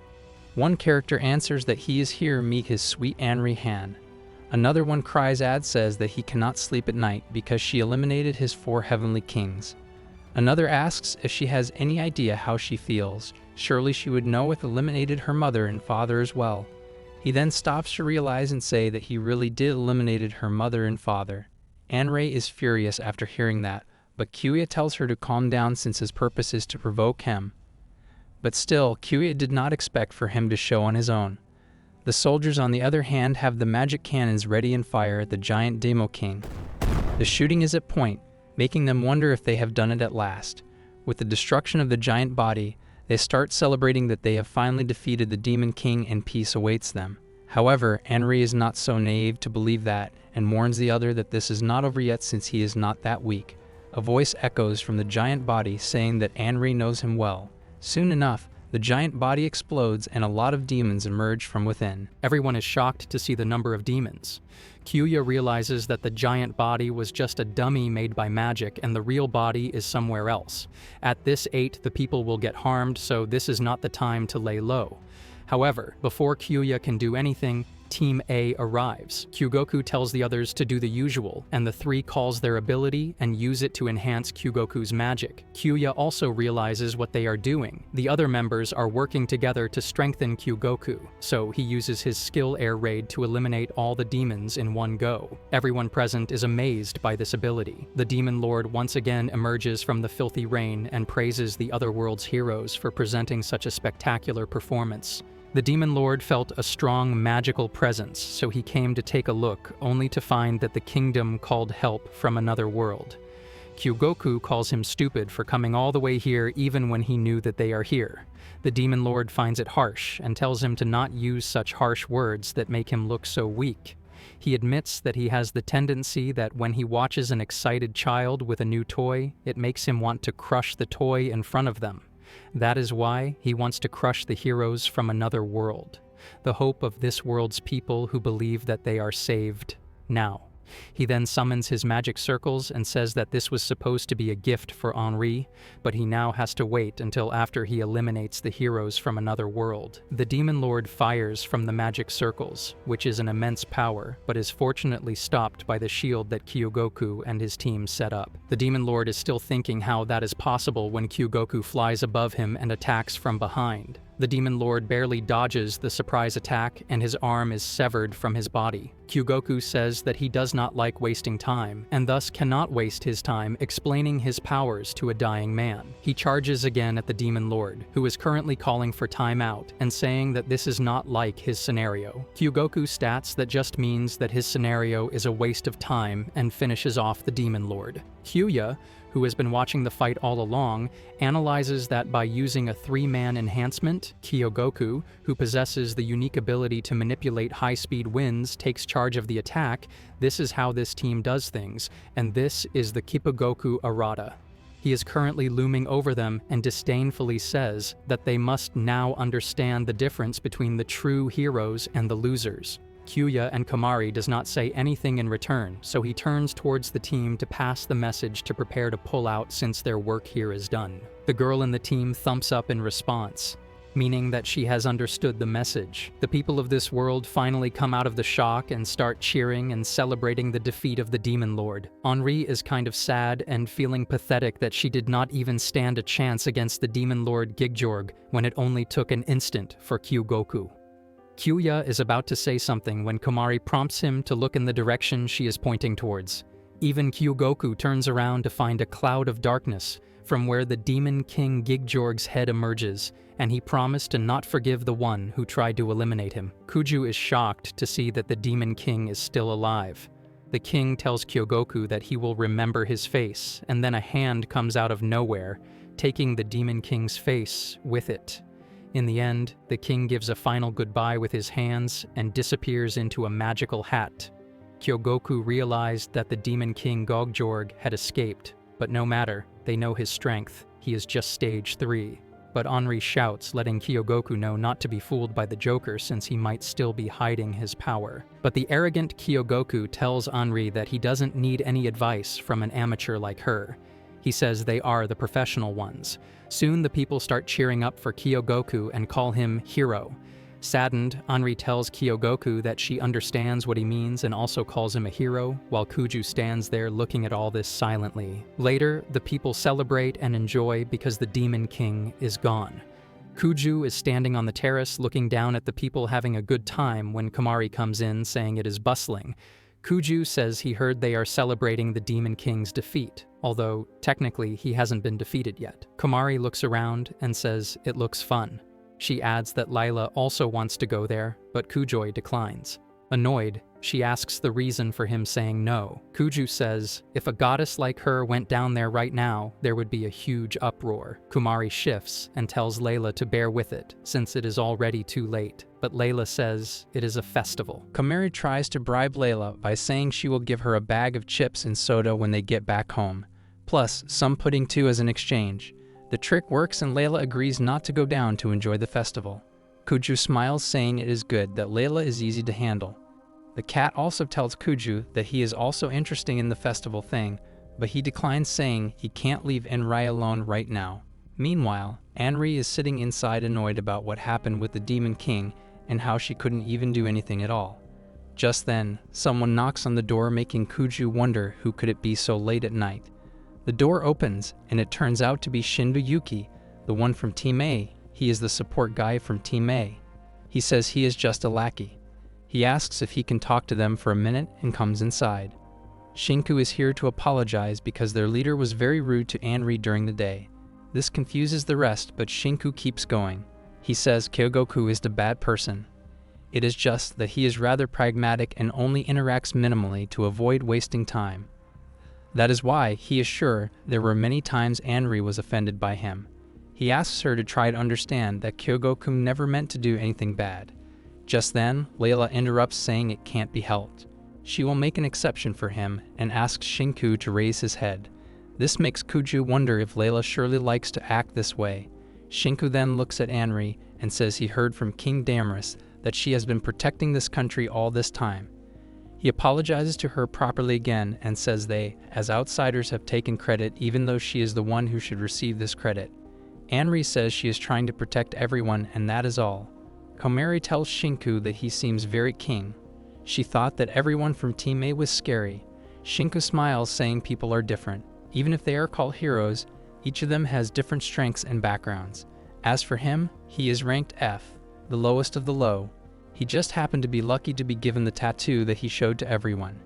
One character answers that he is here to meet his sweet Anri Han. Another one cries and says that he cannot sleep at night because she eliminated his 4 heavenly kings. Another asks if she has any idea how she feels. Surely she would know if eliminated her mother and father as well. He then stops to realize and say that he really did eliminated her mother and father. Anri is furious after hearing that, but Kyouya tells her to calm down since his purpose is to provoke him. But still, Kyouya did not expect for him to show on his own. The soldiers on the other hand have the magic cannons ready and fire at the giant Demo King. The shooting is at point, making them wonder if they have done it at last. With the destruction of the giant body, they start celebrating that they have finally defeated the Demon King and peace awaits them. However, Anri is not so naive to believe that and warns the other that this is not over yet since he is not that weak. A voice echoes from the giant body saying that Anri knows him well. Soon enough, the giant body explodes and a lot of demons emerge from within. Everyone is shocked to see the number of demons. Kyouya realizes that the giant body was just a dummy made by magic and the real body is somewhere else. At this 8, the people will get harmed, so this is not the time to lay low. However, before Kyouya can do anything, Team A arrives. Kyugoku tells the others to do the usual, and the 3 calls their ability and use it to enhance Kyugoku's magic. Kyouya also realizes what they are doing. The other members are working together to strengthen Kyugoku, so he uses his skill air raid to eliminate all the demons in one go. Everyone present is amazed by this ability. The demon lord once again emerges from the filthy rain and praises the other world's heroes for presenting such a spectacular performance. The Demon Lord felt a strong magical presence, so he came to take a look, only to find that the kingdom called help from another world. Kyugoku calls him stupid for coming all the way here even when he knew that they are here. The Demon Lord finds it harsh and tells him to not use such harsh words that make him look so weak. He admits that he has the tendency that when he watches an excited child with a new toy, it makes him want to crush the toy in front of them. That is why he wants to crush the heroes from another world, the hope of this world's people who believe that they are saved now. He then summons his magic circles and says that this was supposed to be a gift for Henri, but he now has to wait until after he eliminates the heroes from another world. The Demon Lord fires from the magic circles, which is an immense power, but is fortunately stopped by the shield that Kyogoku and his team set up. The Demon Lord is still thinking how that is possible when Kyogoku flies above him and attacks from behind. The Demon Lord barely dodges the surprise attack, and his arm is severed from his body. Kyogoku says that he does not like wasting time, and thus cannot waste his time explaining his powers to a dying man. He charges again at the Demon Lord, who is currently calling for timeout and saying that this is not like his scenario. Kyogoku stats that just means that his scenario is a waste of time and finishes off the Demon Lord. Kyouya, who has been watching the fight all along, analyzes that by using a 3-man enhancement, Kyogoku, who possesses the unique ability to manipulate high-speed winds, takes charge of the attack. This is how this team does things, and this is the Kippugoku Arata. He is currently looming over them and disdainfully says that they must now understand the difference between the true heroes and the losers. Kyouya and Komari does not say anything in return, so he turns towards the team to pass the message to prepare to pull out since their work here is done. The girl in the team thumps up in response, meaning that she has understood the message. The people of this world finally come out of the shock and start cheering and celebrating the defeat of the Demon Lord. Henri is kind of sad and feeling pathetic that she did not even stand a chance against the Demon Lord Gigjorg when it only took an instant for Kyogoku. Kyouya is about to say something when Komari prompts him to look in the direction she is pointing towards. Even Kyogoku turns around to find a cloud of darkness from where the Demon King Gigjorg's head emerges, and he promised to not forgive the one who tried to eliminate him. Kuju is shocked to see that the Demon King is still alive. The king tells Kyogoku that he will remember his face, and then a hand comes out of nowhere, taking the Demon King's face with it. In the end, the king gives a final goodbye with his hands and disappears into a magical hat. Kyogoku realized that the Demon King Gigjorg had escaped, but no matter, they know his strength. He is just stage 3. But Henri shouts, letting Kyogoku know not to be fooled by the Joker since he might still be hiding his power. But the arrogant Kyogoku tells Henri that he doesn't need any advice from an amateur like her. He says they are the professional ones. Soon the people start cheering up for Kyogoku and call him hero. Saddened, Henri tells Kyogoku that she understands what he means and also calls him a hero, while Kuju stands there looking at all this silently. Later, the people celebrate and enjoy because the Demon King is gone. Kuju is standing on the terrace looking down at the people having a good time when Komari comes in saying it is bustling. Kuju says he heard they are celebrating the Demon King's defeat, although technically he hasn't been defeated yet. Komari looks around and says it looks fun. She adds that Lila also wants to go there, but Kujoy declines. Annoyed, she asks the reason for him saying no. Kuju says if a goddess like her went down there right now, there would be a huge uproar. Kumari shifts and tells Layla to bear with it, since it is already too late. But Layla says it is a festival. Komari tries to bribe Layla by saying she will give her a bag of chips and soda when they get back home, plus some pudding too as an exchange. The trick works and Layla agrees not to go down to enjoy the festival. Kuju smiles, saying it is good that Layla is easy to handle. The cat also tells Kuju that he is also interested in the festival thing, but he declines, saying he can't leave Enri alone right now. Meanwhile, Anri is sitting inside annoyed about what happened with the Demon King and how she couldn't even do anything at all. Just then, someone knocks on the door, making Kuju wonder who could it be so late at night. The door opens, and it turns out to be Shinbu Yuki, the one from Team A. He is the support guy from Team A. He says he is just a lackey. He asks if he can talk to them for a minute and comes inside. Shinku is here to apologize because their leader was very rude to Anri during the day. This confuses the rest, but Shinku keeps going. He says Kyogoku is the bad person. It is just that he is rather pragmatic and only interacts minimally to avoid wasting time. That is why he is sure there were many times Anri was offended by him. He asks her to try to understand that Kyogoku never meant to do anything bad. Just then, Layla interrupts, saying it can't be helped. She will make an exception for him and asks Shinku to raise his head. This makes Kuju wonder if Layla surely likes to act this way. Shinku then looks at Anri and says he heard from King Damaris that she has been protecting this country all this time. He apologizes to her properly again and says they, as outsiders, have taken credit even though she is the one who should receive this credit. Anri says she is trying to protect everyone and that is all. Komari tells Shinku that he seems very king. She thought that everyone from Team A was scary. Shinku smiles, saying people are different. Even if they are called heroes, each of them has different strengths and backgrounds. As for him, he is ranked F, the lowest of the low. He just happened to be lucky to be given the tattoo that he showed to everyone.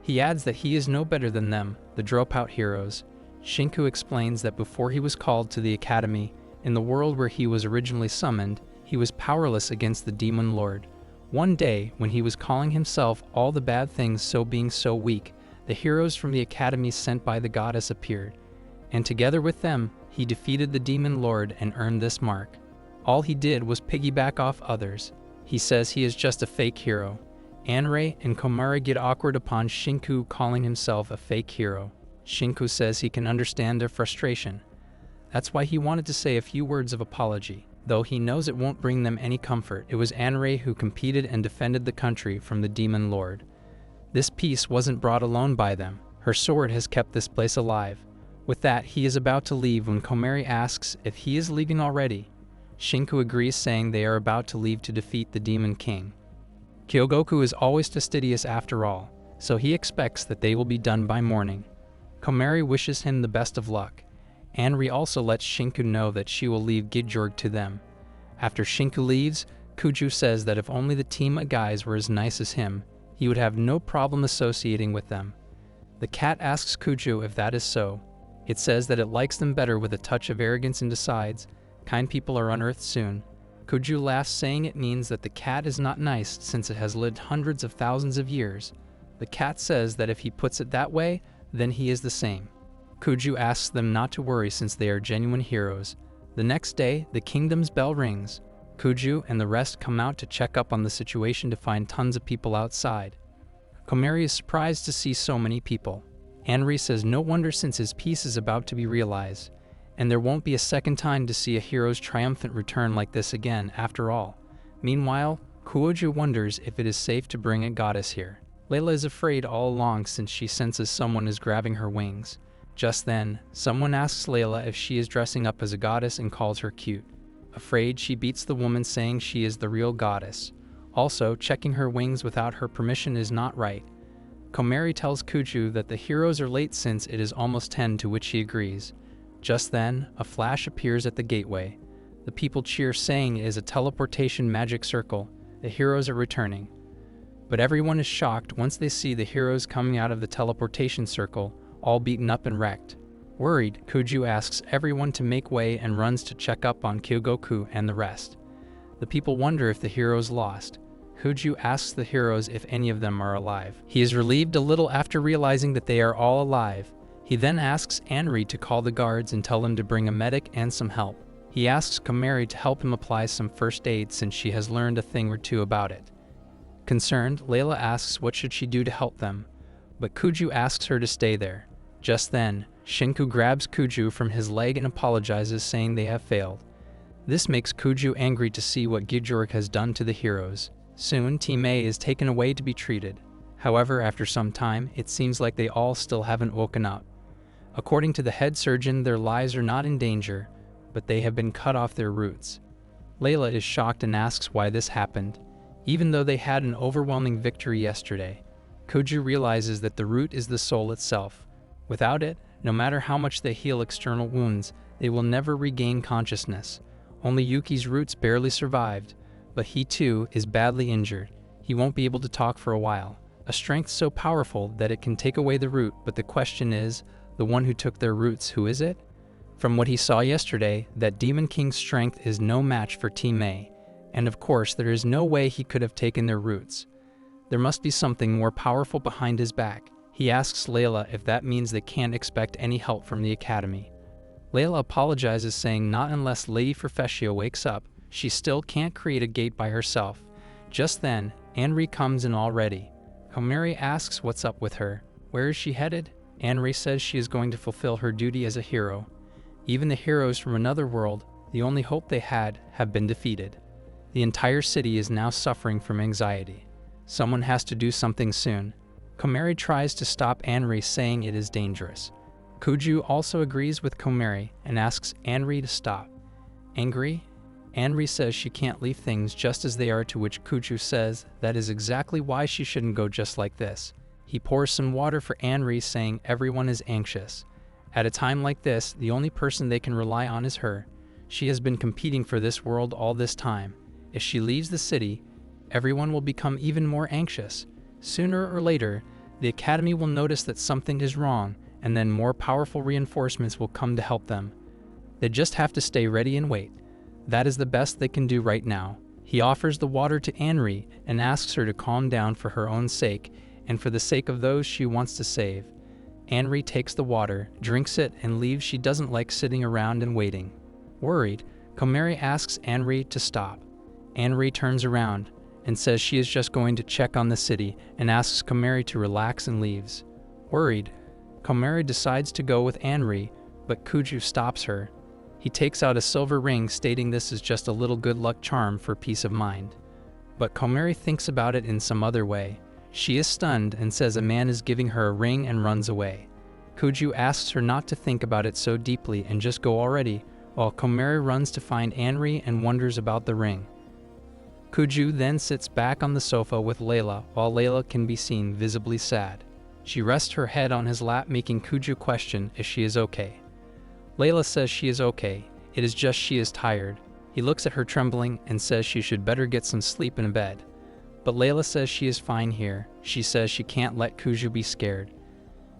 He adds that he is no better than them, the dropout heroes. Shinku explains that before he was called to the academy, in the world where he was originally summoned, he was powerless against the demon lord. One day, when he was calling himself all the bad things being so weak, the heroes from the academy sent by the goddess appeared, and together with them, he defeated the demon lord and earned this mark. All he did was piggyback off others. He says he is just a fake hero. Anrei and Komari get awkward upon Shinku calling himself a fake hero. Shinku says he can understand their frustration. That's why he wanted to say a few words of apology. Though he knows it won't bring them any comfort, it was Anrei who competed and defended the country from the demon lord. This peace wasn't brought alone by them. Her sword has kept this place alive. With that, he is about to leave when Komari asks if he is leaving already. Shinku agrees, saying they are about to leave to defeat the demon king. Kyogoku is always fastidious after all, so he expects that they will be done by morning. Komari wishes him the best of luck. Anri also lets Shinku know that she will leave Gigjorg to them. After Shinku leaves, Kuju says that if only the team of guys were as nice as him, he would have no problem associating with them. The cat asks Kuju if that is so. It says that it likes them better with a touch of arrogance and decides, kind people are unearthed soon. Kuju laughs, saying it means that the cat is not nice since it has lived hundreds of thousands of years. The cat says that if he puts it that way, then he is the same. Kuju asks them not to worry since they are genuine heroes. The next day, the kingdom's bell rings. Kuju and the rest come out to check up on the situation to find tons of people outside. Komari is surprised to see so many people. Anri says no wonder since his peace is about to be realized, and there won't be a second time to see a hero's triumphant return like this again after all. Meanwhile, Kuoju wonders if it is safe to bring a goddess here. Layla is afraid all along since she senses someone is grabbing her wings. Just then, someone asks Layla if she is dressing up as a goddess and calls her cute. Afraid, she beats the woman, saying she is the real goddess. Also, checking her wings without her permission is not right. Komari tells Kuju that the heroes are late since it is almost 10, to which he agrees. Just then, a flash appears at the gateway. The people cheer, saying it is a teleportation magic circle. The heroes are returning. But everyone is shocked once they see the heroes coming out of the teleportation circle, all beaten up and wrecked. Worried, Kuju asks everyone to make way and runs to check up on Kyogoku and the rest. The people wonder if the heroes lost. Kuju asks the heroes if any of them are alive. He is relieved a little after realizing that they are all alive. He then asks Anri to call the guards and tell them to bring a medic and some help. He asks Komari to help him apply some first aid since she has learned a thing or two about it. Concerned, Layla asks what should she do to help them, but Kuju asks her to stay there. Just then, Shinku grabs Kuju from his leg and apologizes, saying they have failed. This makes Kuju angry to see what Gigjorg has done to the heroes. Soon, Team A is taken away to be treated. However, after some time, it seems like they all still haven't woken up. According to the head surgeon, their lives are not in danger, but they have been cut off their roots. Layla is shocked and asks why this happened. Even though they had an overwhelming victory yesterday, Kuju realizes that the root is the soul itself. Without it, no matter how much they heal external wounds, they will never regain consciousness. Only Yuki's roots barely survived, but he too is badly injured. He won't be able to talk for a while. A strength so powerful that it can take away the root, but the question is, the one who took their roots, who is it? From what he saw yesterday, that Demon King's strength is no match for Team A, and of course there is no way he could have taken their roots. There must be something more powerful behind his back. He asks Layla if that means they can't expect any help from the academy. Layla apologizes, saying not unless Lady Ferfeccio wakes up, she still can't create a gate by herself. Just then, Anri comes in already. Komari asks what's up with her. Where is she headed? Anri says she is going to fulfill her duty as a hero. Even the heroes from another world, the only hope they had, have been defeated. The entire city is now suffering from anxiety. Someone has to do something soon. Komari tries to stop Anri, saying it is dangerous. Kuju also agrees with Komari and asks Anri to stop. Angry, Anri says she can't leave things just as they are, to which Kuju says that is exactly why she shouldn't go just like this. He pours some water for Anri, saying everyone is anxious. At a time like this, the only person they can rely on is her. She has been competing for this world all this time. If she leaves the city, everyone will become even more anxious. Sooner or later, the Academy will notice that something is wrong, and then more powerful reinforcements will come to help them. They just have to stay ready and wait. That is the best they can do right now. He offers the water to Anri and asks her to calm down for her own sake and for the sake of those she wants to save. Anri takes the water, drinks it, and leaves. She doesn't like sitting around and waiting. Worried, Komari asks Anri to stop. Anri turns around and says she is just going to check on the city and asks Komari to relax and leaves. Worried, Komari decides to go with Anri, but Kuju stops her. He takes out a silver ring, stating this is just a little good luck charm for peace of mind. But Komari thinks about it in some other way. She is stunned and says a man is giving her a ring and runs away. Kuju asks her not to think about it so deeply and just go already, while Komari runs to find Anri and wonders about the ring. Kuju then sits back on the sofa with Layla, while Layla can be seen visibly sad. She rests her head on his lap, making Kuju question if she is okay. Layla says she is okay, it is just she is tired. He looks at her trembling and says she should better get some sleep in bed. But Layla says she is fine here. She says she can't let Kuju be scared.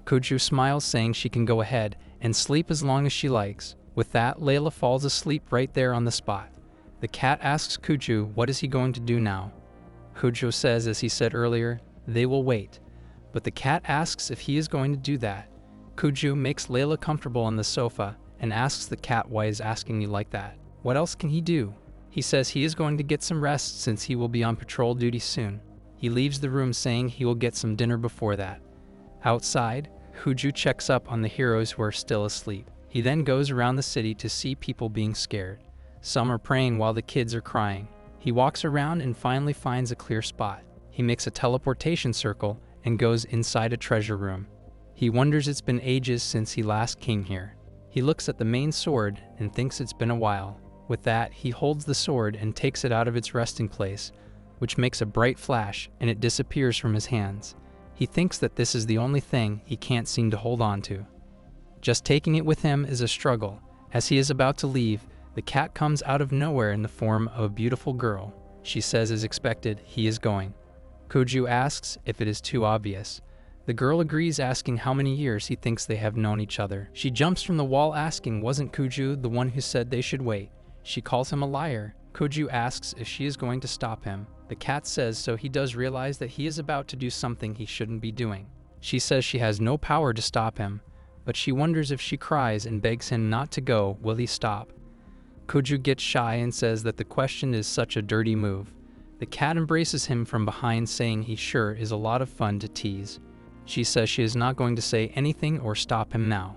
Kuju smiles, saying she can go ahead and sleep as long as she likes. With that, Layla falls asleep right there on the spot. The cat asks Kuju what is he going to do now. Kuju says, as he said earlier, they will wait. But the cat asks if he is going to do that. Kuju makes Layla comfortable on the sofa and asks the cat why he's asking you like that. What else can he do? He says he is going to get some rest since he will be on patrol duty soon. He leaves the room, saying he will get some dinner before that. Outside, Kuju checks up on the heroes who are still asleep. He then goes around the city to see people being scared. Some are praying while the kids are crying. He walks around and finally finds a clear spot. He makes a teleportation circle and goes inside a treasure room. He wonders it's been ages since he last came here. He looks at the main sword and thinks it's been a while. With that, he holds the sword and takes it out of its resting place, which makes a bright flash, and it disappears from his hands. He thinks that this is the only thing he can't seem to hold on to. Just taking it with him is a struggle. As he is about to leave, the cat comes out of nowhere in the form of a beautiful girl. She says, as expected, he is going. Kuju asks if it is too obvious. The girl agrees, asking how many years he thinks they have known each other. She jumps from the wall, asking wasn't Kuju the one who said they should wait. She calls him a liar. Kuju asks if she is going to stop him. The cat says so. He does realize that he is about to do something he shouldn't be doing. She says she has no power to stop him, but she wonders if she cries and begs him not to go, will he stop? Kuju gets shy and says that the question is such a dirty move. The cat embraces him from behind, saying he sure is a lot of fun to tease. She says she is not going to say anything or stop him now,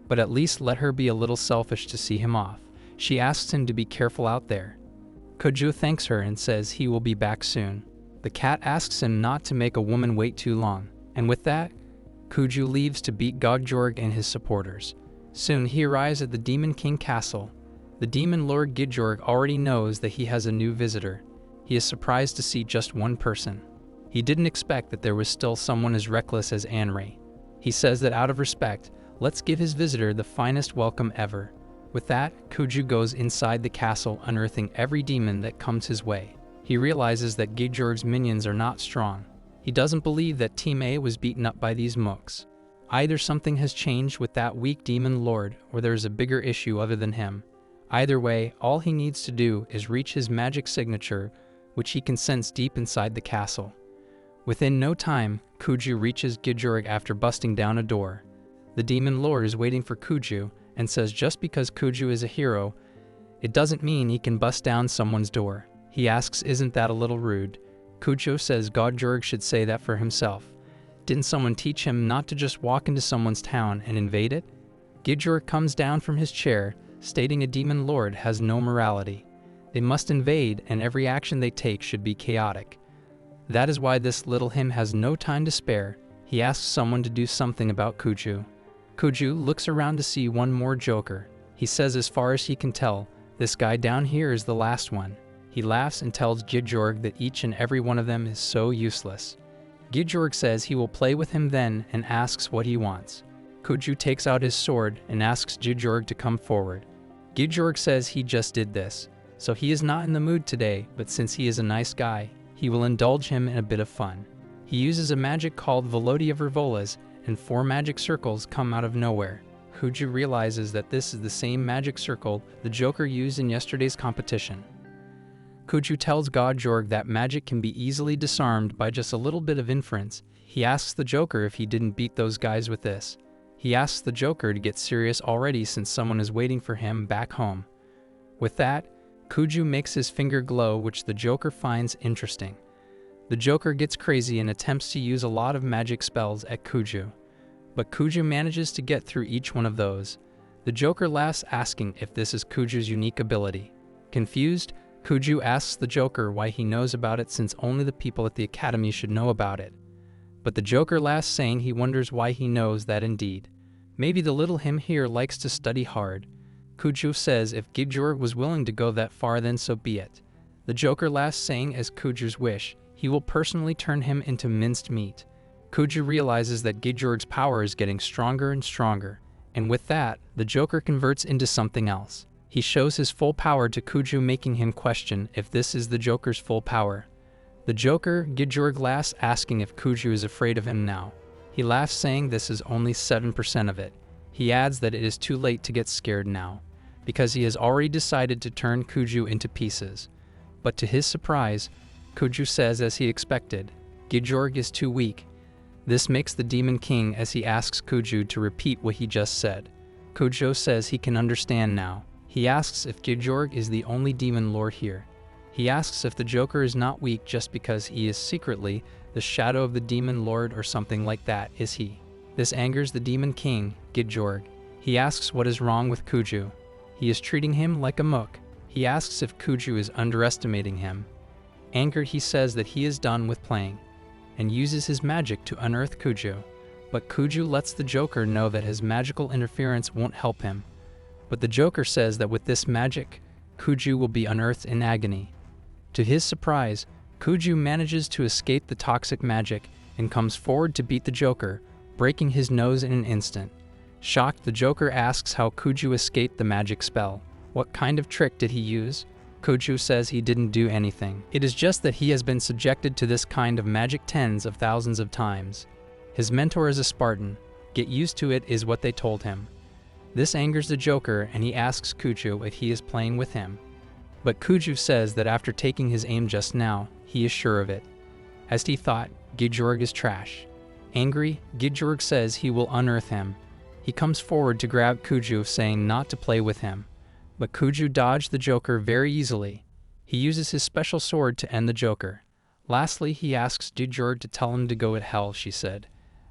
but at least let her be a little selfish to see him off. She asks him to be careful out there. Kuju thanks her and says he will be back soon. The cat asks him not to make a woman wait too long, and with that, Kuju leaves to beat Gigjorg and his supporters. Soon he arrives at the Demon King Castle. The Demon Lord Gigjorg already knows that he has a new visitor. He is surprised to see just one person. He didn't expect that there was still someone as reckless as Anri. He says that out of respect, let's give his visitor the finest welcome ever. With that, Kuju goes inside the castle, unearthing every demon that comes his way. He realizes that Gigjorg's minions are not strong. He doesn't believe that Team A was beaten up by these mooks. Either something has changed with that weak demon lord, or there is a bigger issue other than him. Either way, all he needs to do is reach his magic signature, which he can sense deep inside the castle. Within no time, Kuju reaches Gigjorg after busting down a door. The demon lord is waiting for Kuju and says just because Kuju is a hero, it doesn't mean he can bust down someone's door. He asks, isn't that a little rude? Kujo says Gigjorg should say that for himself. Didn't someone teach him not to just walk into someone's town and invade it? Gigjorg comes down from his chair, stating a demon lord has no morality. They must invade, and every action they take should be chaotic. That is why this little him has no time to spare. He asks someone to do something about Kuju. Kuju looks around to see one more joker. He says as far as he can tell, this guy down here is the last one. He laughs and tells Gigjorg that each and every one of them is so useless. Gigjorg says he will play with him then and asks what he wants. Kuju takes out his sword and asks Gigjorg to come forward. Gigjorg says he just did this, so he is not in the mood today, but since he is a nice guy, he will indulge him in a bit of fun. He uses a magic called Velody of Revolas, and 4 magic circles come out of nowhere. Kuju realizes that this is the same magic circle the Joker used in yesterday's competition. Kuju tells Gigjorg that magic can be easily disarmed by just a little bit of inference. He asks the Joker if he didn't beat those guys with this. He asks the Joker to get serious already since someone is waiting for him back home. With that, Kuju makes his finger glow, which the Joker finds interesting. The Joker gets crazy and attempts to use a lot of magic spells at Kuju, but Kuju manages to get through each one of those. The Joker laughs, asking if this is Kuju's unique ability. Confused, Kuju asks the Joker why he knows about it since only the people at the academy should know about it. But the Joker laughs, saying he wonders why he knows that indeed. Maybe the little him here likes to study hard. Kuju says if Gigjorg was willing to go that far, then so be it. The Joker laughs, saying as Kuju's wish, he will personally turn him into minced meat. Kuju realizes that Gigjorg's power is getting stronger and stronger, and with that, the Joker converts into something else. He shows his full power to Kuju, making him question if this is the Joker's full power. The Joker, Gigjorg, laughs, asking if Kuju is afraid of him now. He laughs, saying this is only 7% of it. He adds that it is too late to get scared now, because he has already decided to turn Kuju into pieces. But to his surprise, Kuju says as he expected, Gigjorg is too weak. This makes the Demon King as he asks Kuju to repeat what he just said. Kuju says he can understand now. He asks if Gigjorg is the only demon lord here. He asks if the Joker is not weak just because he is secretly the shadow of the demon lord or something like that, is he? This angers the Demon King, Gigjorg. He asks what is wrong with Kuju. He is treating him like a mook. He asks if Kuju is underestimating him. Angered, he says that he is done with playing, and uses his magic to unearth Kuju. But Kuju lets the Joker know that his magical interference won't help him. But the Joker says that with this magic, Kuju will be unearthed in agony. To his surprise, Kuju manages to escape the toxic magic and comes forward to beat the Joker, breaking his nose in an instant. Shocked, the Joker asks how Kuju escaped the magic spell. What kind of trick did he use? Kuju says he didn't do anything. It is just that he has been subjected to this kind of magic tens of thousands of times. His mentor is a Spartan. Get used to it is what they told him. This angers the Joker, and he asks Kuju if he is playing with him. But Kuju says that after taking his aim just now, he is sure of it. As he thought, Gigjorg is trash. Angry, Gigjorg says he will unearth him. He comes forward to grab Kuju, saying not to play with him. But Kuju dodged the Joker very easily. He uses his special sword to end the Joker. Lastly, he asks Gigjorg to tell him to go to hell, she said.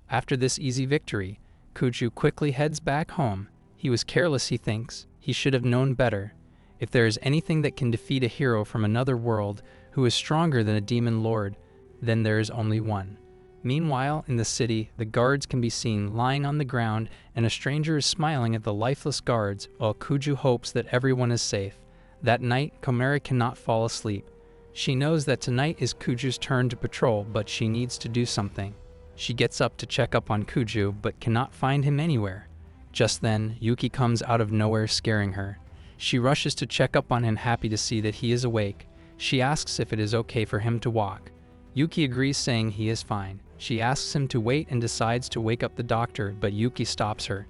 After this easy victory, Kuju quickly heads back home. He was careless, he thinks. He should have known better. If there is anything that can defeat a hero from another world who is stronger than a demon lord, then there is only one. Meanwhile, in the city, the guards can be seen lying on the ground, and a stranger is smiling at the lifeless guards while Kuju hopes that everyone is safe. That night, Komari cannot fall asleep. She knows that tonight is Kuju's turn to patrol, but she needs to do something. She gets up to check up on Kuju, but cannot find him anywhere. Just then, Yuki comes out of nowhere, scaring her. She rushes to check up on him, happy to see that he is awake. She asks if it is okay for him to walk. Yuki agrees, saying he is fine. She asks him to wait and decides to wake up the doctor, but Yuki stops her.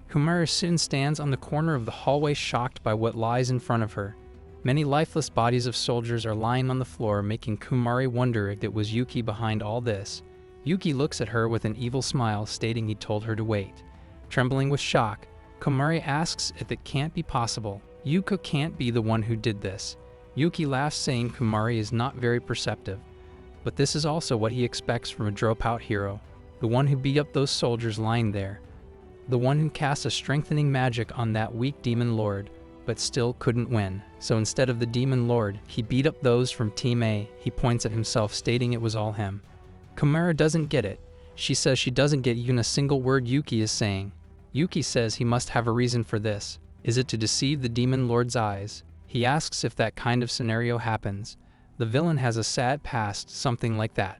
Kumari soon stands on the corner of the hallway, shocked by what lies in front of her. Many lifeless bodies of soldiers are lying on the floor, making Kumari wonder if it was Yuki behind all this. Yuki looks at her with an evil smile, stating he told her to wait. Trembling with shock, Kumari asks if it can't be possible. Yuka can't be the one who did this. Yuki laughs, saying Kumari is not very perceptive. But this is also what he expects from a dropout hero, the one who beat up those soldiers lying there, the one who cast a strengthening magic on that weak demon lord, but still couldn't win. So instead of the demon lord, he beat up those from Team A. He points at himself, stating it was all him. Chimera doesn't get it. She says she doesn't get even a single word Yuki is saying. Yuki says he must have a reason for this. Is it to deceive the demon lord's eyes? He asks if that kind of scenario happens. The villain has a sad past, something like that.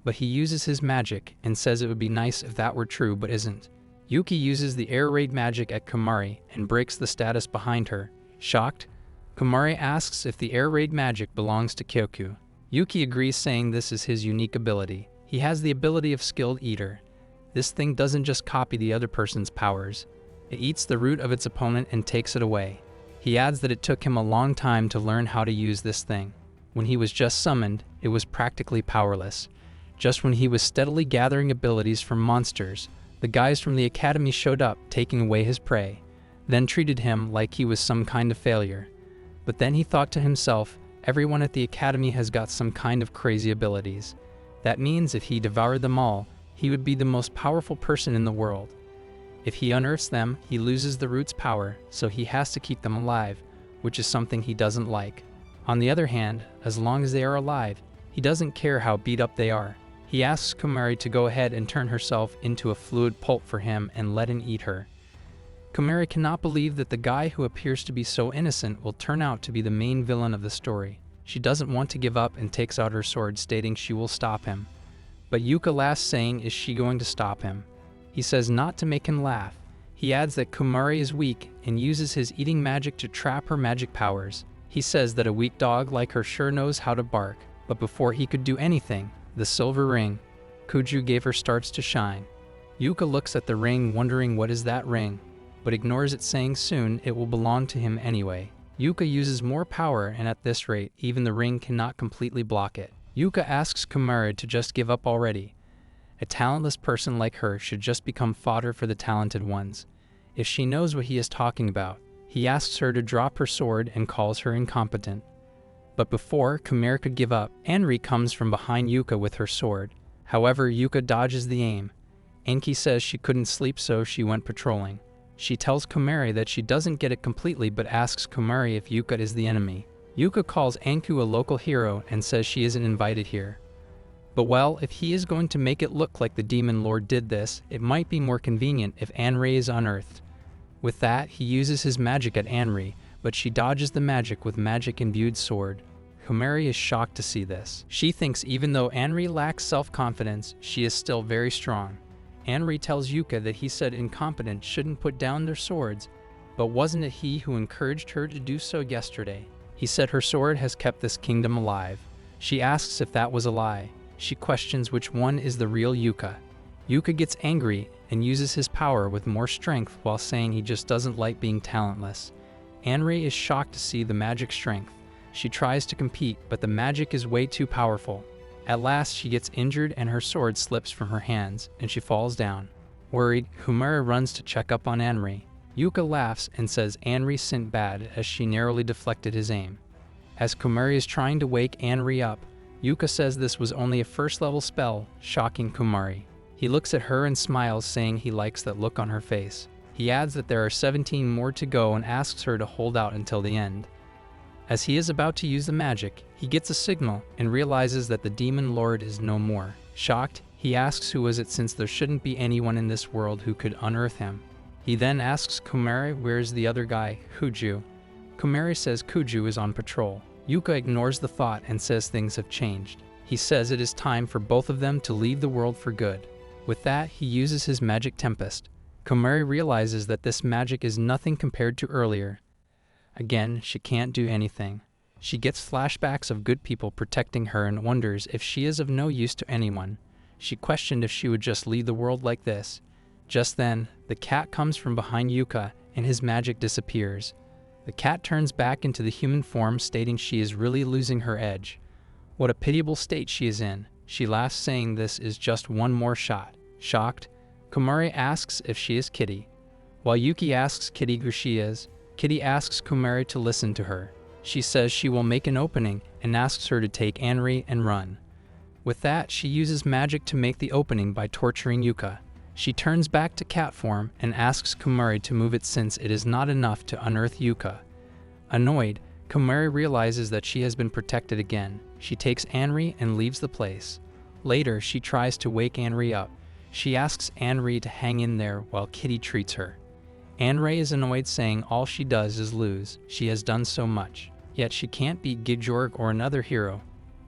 But he uses his magic and says it would be nice if that were true, but isn't. Yuki uses the air raid magic at Komari and breaks the status behind her. Shocked, Komari asks if the air raid magic belongs to Kyoku. Yuki agrees, saying this is his unique ability. He has the ability of skilled eater. This thing doesn't just copy the other person's powers. It eats the root of its opponent and takes it away. He adds that it took him a long time to learn how to use this thing. When he was just summoned, it was practically powerless. Just when he was steadily gathering abilities from monsters, the guys from the academy showed up, taking away his prey, then treated him like he was some kind of failure. But then he thought to himself, everyone at the academy has got some kind of crazy abilities. That means if he devoured them all, he would be the most powerful person in the world. If he unearths them, he loses the root's power, so he has to keep them alive, which is something he doesn't like. On the other hand, as long as they are alive, he doesn't care how beat up they are. He asks Komari to go ahead and turn herself into a fluid pulp for him and let him eat her. Komari cannot believe that the guy who appears to be so innocent will turn out to be the main villain of the story. She doesn't want to give up and takes out her sword, stating she will stop him. But Yuka laughs, saying, is she going to stop him? He says not to make him laugh. He adds that Komari is weak and uses his eating magic to trap her magic powers. He says that a weak dog like her sure knows how to bark, but before he could do anything, the silver ring Kuju gave her starts to shine. Yuka looks at the ring, wondering what is that ring, but ignores it, saying soon it will belong to him anyway. Yuka uses more power, and at this rate, even the ring cannot completely block it. Yuka asks Komari to just give up already. A talentless person like her should just become fodder for the talented ones. If she knows what he is talking about, he asks her to drop her sword and calls her incompetent. But before Komari could give up, Anri comes from behind Yuka with her sword. However, Yuka dodges the aim. Enki says she couldn't sleep, so she went patrolling. She tells Komari that she doesn't get it completely, but asks Komari if Yuka is the enemy. Yuka calls Anku a local hero and says she isn't invited here. But well, if he is going to make it look like the demon lord did this, it might be more convenient if Anri is unearthed. With that, he uses his magic at Anri, but she dodges the magic with magic-imbued sword. Komari is shocked to see this. She thinks even though Anri lacks self-confidence, she is still very strong. Anri tells Yuka that he said incompetent shouldn't put down their swords, but wasn't it he who encouraged her to do so yesterday? He said her sword has kept this kingdom alive. She asks if that was a lie. She questions which one is the real Yuka. Yuka gets angry and uses his power with more strength while saying he just doesn't like being talentless. Anri is shocked to see the magic strength. She tries to compete, but the magic is way too powerful. At last, she gets injured and her sword slips from her hands, and she falls down. Worried, Komari runs to check up on Anri. Yuka laughs and says Anri sinned bad as she narrowly deflected his aim. As Komari is trying to wake Anri up, Yuka says this was only a first-level spell, shocking Komari. He looks at her and smiles, saying he likes that look on her face. He adds that there are 17 more to go and asks her to hold out until the end. As he is about to use the magic, he gets a signal and realizes that the demon lord is no more. Shocked, he asks who is it, since there shouldn't be anyone in this world who could unearth him. He then asks Komari where's the other guy, Kuju. Komari says Kuju is on patrol. Yuka ignores the thought and says things have changed. He says it is time for both of them to leave the world for good. With that, he uses his magic tempest. Komari realizes that this magic is nothing compared to earlier. Again, she can't do anything. She gets flashbacks of good people protecting her and wonders if she is of no use to anyone. She questioned if she would just leave the world like this. Just then, the cat comes from behind Yuka and his magic disappears. The cat turns back into the human form, stating she is really losing her edge. What a pitiable state she is in. She laughs, saying this is just one more shot. Shocked, Komari asks if she is Kitty. While Yuki asks Kitty who she is, Kitty asks Komari to listen to her. She says she will make an opening and asks her to take Anri and run. With that, she uses magic to make the opening by torturing Yuka. She turns back to cat form and asks Kumari to move it since it is not enough to unearth Yuka. Annoyed, Kumari realizes that she has been protected again. She takes Anri and leaves the place. Later, she tries to wake Anri up. She asks Anri to hang in there while Kitty treats her. Anri is annoyed, saying all she does is lose. She has done so much. Yet she can't beat Gigjorg or another hero.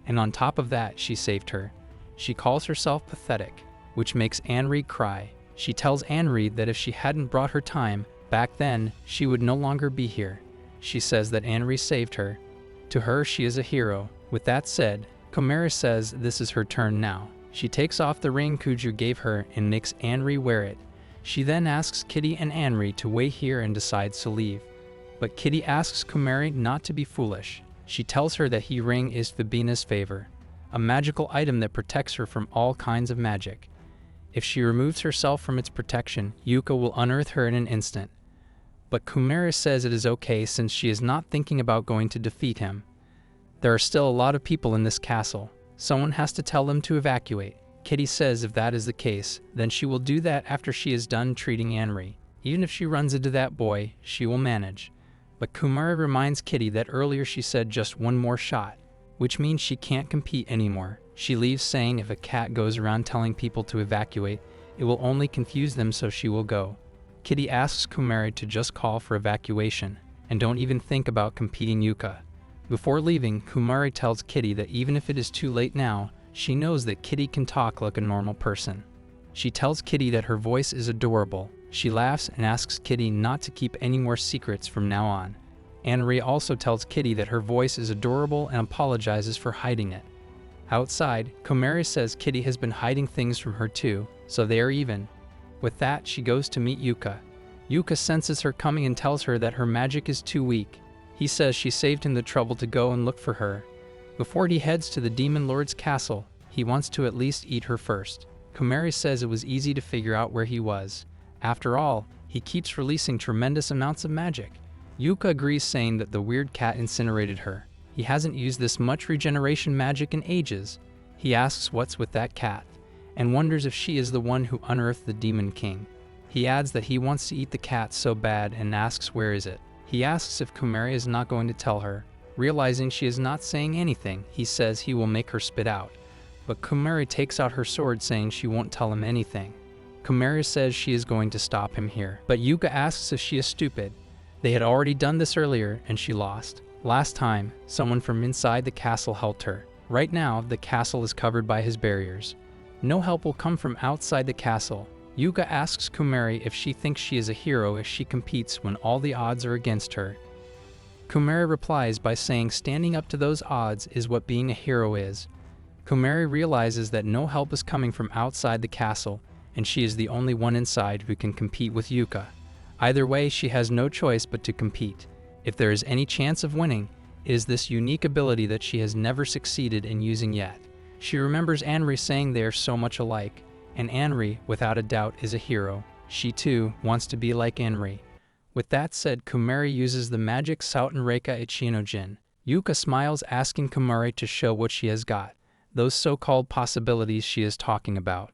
And on top of that, she saved her. She calls herself pathetic, which makes Anri cry. She tells Anri that if she hadn't brought her time back then, she would no longer be here. She says that Anri saved her. To her, she is a hero. With that said, Kumari says this is her turn now. She takes off the ring Kuju gave her and makes Anri wear it. She then asks Kitty and Anri to wait here and decides to leave. But Kitty asks Kumari not to be foolish. She tells her that he ring is Fabina's favor, a magical item that protects her from all kinds of magic. If she removes herself from its protection, Yuka will unearth her in an instant. But Kumari says it is okay since she is not thinking about going to defeat him. There are still a lot of people in this castle. Someone has to tell them to evacuate. Kitty says if that is the case, then she will do that after she is done treating Anri. Even if she runs into that boy, she will manage. But Kumari reminds Kitty that earlier she said just one more shot, which means she can't compete anymore. She leaves saying if a cat goes around telling people to evacuate, it will only confuse them, so she will go. Kitty asks Kumari to just call for evacuation, and don't even think about competing Yuka. Before leaving, Kumari tells Kitty that even if it is too late now, she knows that Kitty can talk like a normal person. She tells Kitty that her voice is adorable. She laughs and asks Kitty not to keep any more secrets from now on. Anri also tells Kitty that her voice is adorable and apologizes for hiding it. Outside, Kumari says Kitty has been hiding things from her too, so they are even. With that, she goes to meet Yuka. Yuka senses her coming and tells her that her magic is too weak. He says she saved him the trouble to go and look for her. Before he heads to the Demon Lord's castle, he wants to at least eat her first. Kumari says it was easy to figure out where he was. After all, he keeps releasing tremendous amounts of magic. Yuka agrees, saying that the weird cat incinerated her. He hasn't used this much regeneration magic in ages. He asks what's with that cat, and wonders if she is the one who unearthed the Demon King. He adds that he wants to eat the cat so bad and asks where is it. He asks if Kumari is not going to tell her. Realizing she is not saying anything, he says he will make her spit out. But Kumari takes out her sword, saying she won't tell him anything. Kumari says she is going to stop him here, but Yuka asks if she is stupid. They had already done this earlier and she lost. Last time, someone from inside the castle helped her. Right now, the castle is covered by his barriers. No help will come from outside the castle. Yuka asks Kumari if she thinks she is a hero if she competes when all the odds are against her. Kumari replies by saying standing up to those odds is what being a hero is. Kumari realizes that no help is coming from outside the castle, and she is the only one inside who can compete with Yuka. Either way, she has no choice but to compete. If there is any chance of winning, it is this unique ability that she has never succeeded in using yet. She remembers Anri saying they are so much alike, and Anri, without a doubt, is a hero. She too wants to be like Anri. With that said, Kumari uses the magic Sautenreika Ichinojin. Yuka smiles, asking Kumari to show what she has got, those so-called possibilities she is talking about.